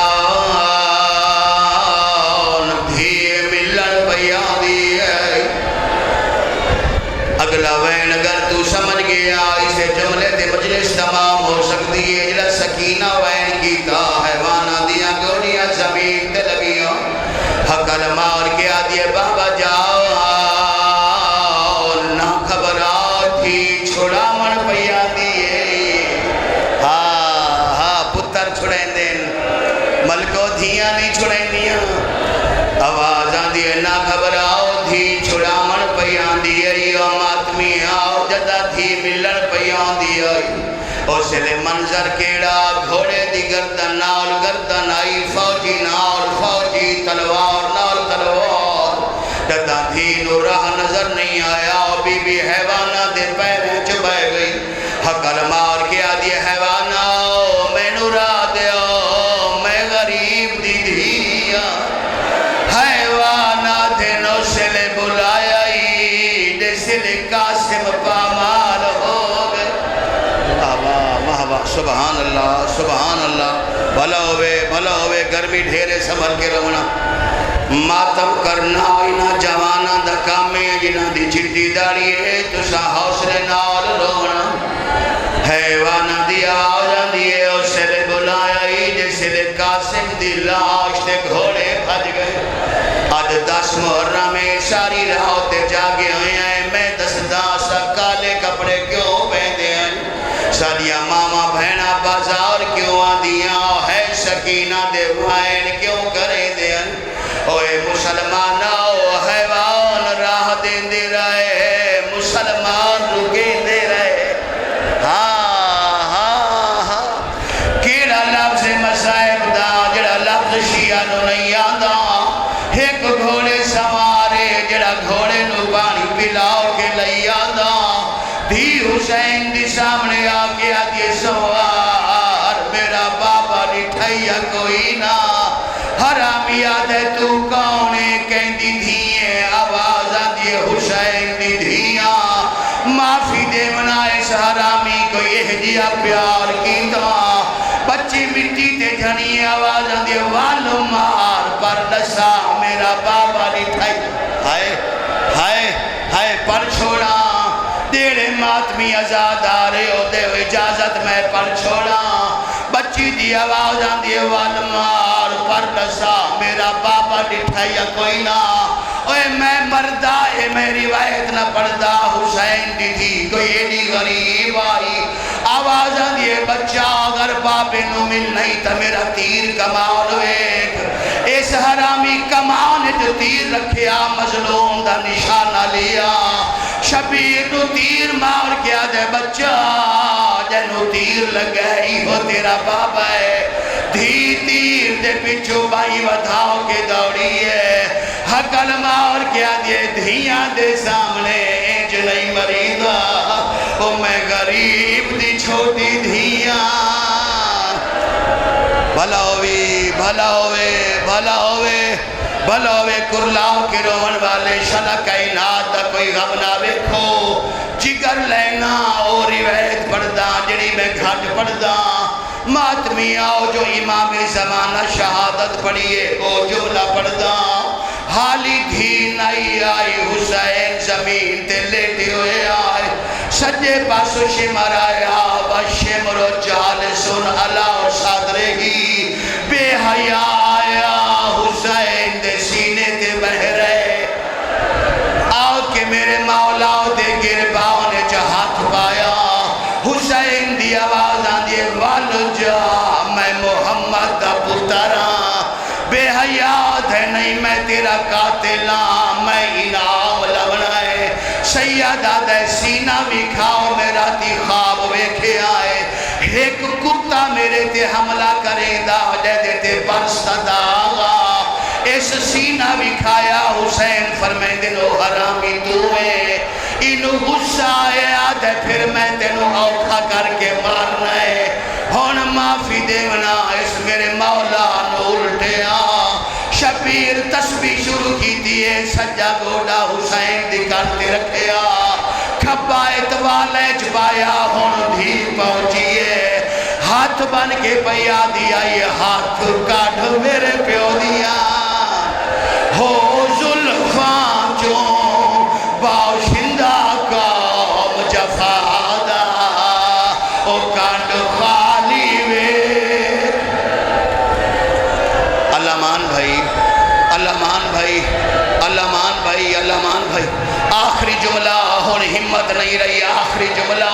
دھی ملن پیان دیئے، اگلا وین اگر تو سمجھ گیا اسے جملے دے مجلس تمام ہو سکتی ہے، جلد سکینہ وین کیتا حیوانہ دیا گوڑیاں زمین تے لگیاں، حقل مار کے آدھیے بابا جان نہ خبرات تھی چھوڑا من پیان دیئے، ہاں پتر چھوڑیں دین ملکو دھیاں نہیں چھوڑیں دیاں، آواز آن دیئے نہ خبراؤ دھی چھوڑا من پیان دیئے، ماتمی آؤ جدہ دھی ملن پیان دیئے، اس لئے منظر کیڑا گھوڑے دی گردن آئی فوجی نال فوجی تلوار نال تلوار جدہ دھینو راہ نظر نہیں آیا بی بی حیوانہ دے پیریں چبہ گئی حقل مار کے آدھی حیوانہ میں نورا دیا میں غریب دی دھیا حیوانہ دے نو سے لے بلایا دے سے لے قاسم پامال ہو گئے سبحان اللہ بھلا ہوئے گرمی ڈھیرے سنبھل کے رونا ماتم کرنا اینا جوانا دا کامے جنہ دی چٹی داڑی ہے تو سا حوصلے نال رونا حیوانہ دی آجاں دیئے اس سے لے بلایا جیسے لے قاسم دی لاش تے گھوڑے بھج گئے آج 10 محرم میں ساری راہتے جاگے ہوئے ہیں میں 10 سا کالے کپڑے کیوں پہنے ہیں سادیا ماما بہنا بازار کیوں آدیاں ہے سکینہ دے وائن کیوں کرے دیں اوے مسلمانہ حیوان راہ دیں دے رہے مسلمان رکے دے رہے کیڑا لفظ مسائب دا جڑا لفظ شیعہ نو نہیں آدھا ایک گھوڑے سوارے جڑا گھوڑے نو پانی پلاؤ کے لئی آدھا بھی حسین دی سامنے آگے آدھے سوار میرا بابا نٹھائیا کوئی نہ حرامی آدھے تو کونے کہندی دھیئے آواز آدھے حسین دی دھیاں معافی دے منائے اس حرامی کو یہ جیا پیار کی دعا بچی مٹی تے جھنی آواز آدھے والو مار پر نسا میرا بابا نٹھائی ہائے پر چھوڑا دیڑے ماتمی ازاد آرے ہوتے ہوئے اجازت میں پر چھوڑا بچی دی آواز آندھی والمار پر نسا میرا بابا نٹھایا کوئی نہ اوے میں مردہ اے میں روایت نہ پڑھدا حسین دی تھی کوئی ایڈی غریب آئی آواز آندھی بچہ اگر بابے نو مل نہیں تا میرا تیر کمان ویک اس حرامی کمان جو تیر رکھیا مظلوم دا نشانہ لیا شبیر نو تیر مار کیا دے بچہ جنو تیر لگئی ہو تیرا بابا ہے دھی تیر دے پچھو بائی ودھاؤ کے دوڑی ہے حقل مار کیا دے دھیاں دے سامنے اینج نہیں مریدہ او میں غریب دی چھوٹی دھیاں بھلا ہوئے کرلاؤ کے رومن والے شنہ کائنات دا کوئی غم نہ ویکھو جگر لینا اور روایت پڑھدا جڑی میں گھٹ پڑھدا ماتمی آؤ جو امام زمانہ شہادت پڑھیے او جملہ پڑھدا حالی دھی نہیں آئی حسین زمین تے لیٹے ہوئے آئے سجے پاسو شمر آیا بشمر و جال سن اللہ صادرے ہی بے حیاء آیا حسین دے سینے تے بہ رہے آؤ کہ میرے مولا دے گرباؤں نے جہات پایا حسین دی آواز آندھے والو جا میں محمد دا پتران بے حیات ہے نہیں میں تیرا قاتلان میں انعام لونا ہے سیدہ دے سینہ بھی کھاؤ میرا تی خواب ویکھے آئے ایک کتا میرے تے حملہ کرے دا جے دیتے برستا داغا اس سینہ بھی کھایا حسین فرمائے دنو حرامی دوئے انو غصہ آئے آدھے پھر میں دنو اوکھا کر کے مارنا ہے ہون معافی دیونا اس میرے مولا نو الٹے شبیر تسبیح شروع کی دیئے سجا گوڑا حسین دی کرتے رکھے کھبا اتوالے جبایا ہون دھی پہنچیے ہاتھ بن کے پیا دیا یہ ہاتھ کاٹ میرے پیو دیا ہو ظلفاں جو باشندہ قوم جفادہ او کانڈ خالی وے اللہ مان بھائی آخری جملہ ہون ہمت نہیں رہی آخری جملہ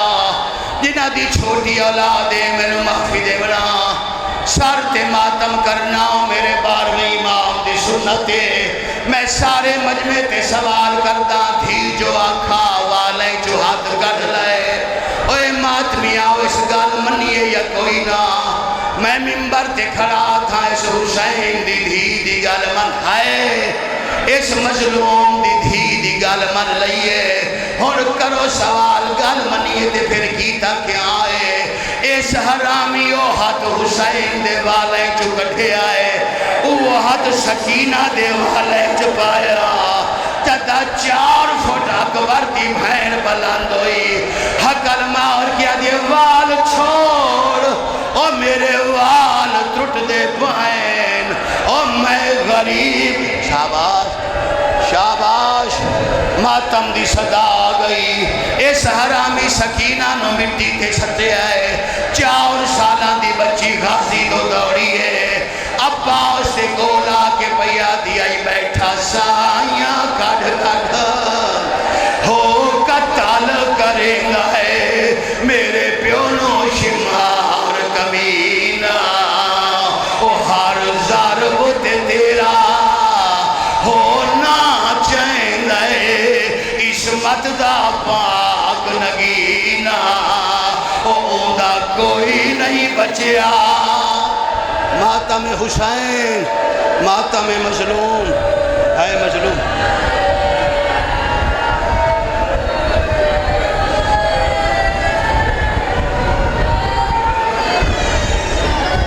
جنہ دی چھوٹی اولاد ہے میں نے معافی دے بنا سر تے ماتم کرنا میرے 12ویں امام دی سنت ہے میں سارے مجمع تے سوال کردہ تھی جو آکھا والے جو ہاتھ کر لائے اوے ماتمی آؤ اس گل یا کوئی نہ میں ممبر تے کھڑا تھا اس حسین دی دھی دی گل من ہے اس مظلوم دی دھی دی گل من لئیے ہن کرو سوال گل منیے تے پھر کیتا کیا آئے اس حرامی او ہاتھ حسین دے والے چو کٹھے آئے وہ ہاتھ سکینہ دے والے چو پایا جدہ 4 فٹ اکبر دی بھین بلند ہوئی حقل مار کیا دے وال چھوڑ او میرے وال ٹوٹ دے بہن او میں غریب شاباش شاباش ماتم دی صدا گئی اس حرامی سکینہ نو مٹی تے ستے آئے 4 سالان دی بچی غازی دو دوڑی ہے عباس سے گولا کے پیا دیا ہی بیٹھا سائیاں کڑھ کڑھ ہو قتل کریں گا ہے میرے پیونو شمار کمینہ او ہر ضرب تے تیرا ہو نا چین ہے عصمت دا پاک نگینہ او اوندا کوئی نہیں بچیا ماتم حسین ماتم مظلوم ہے مظلوم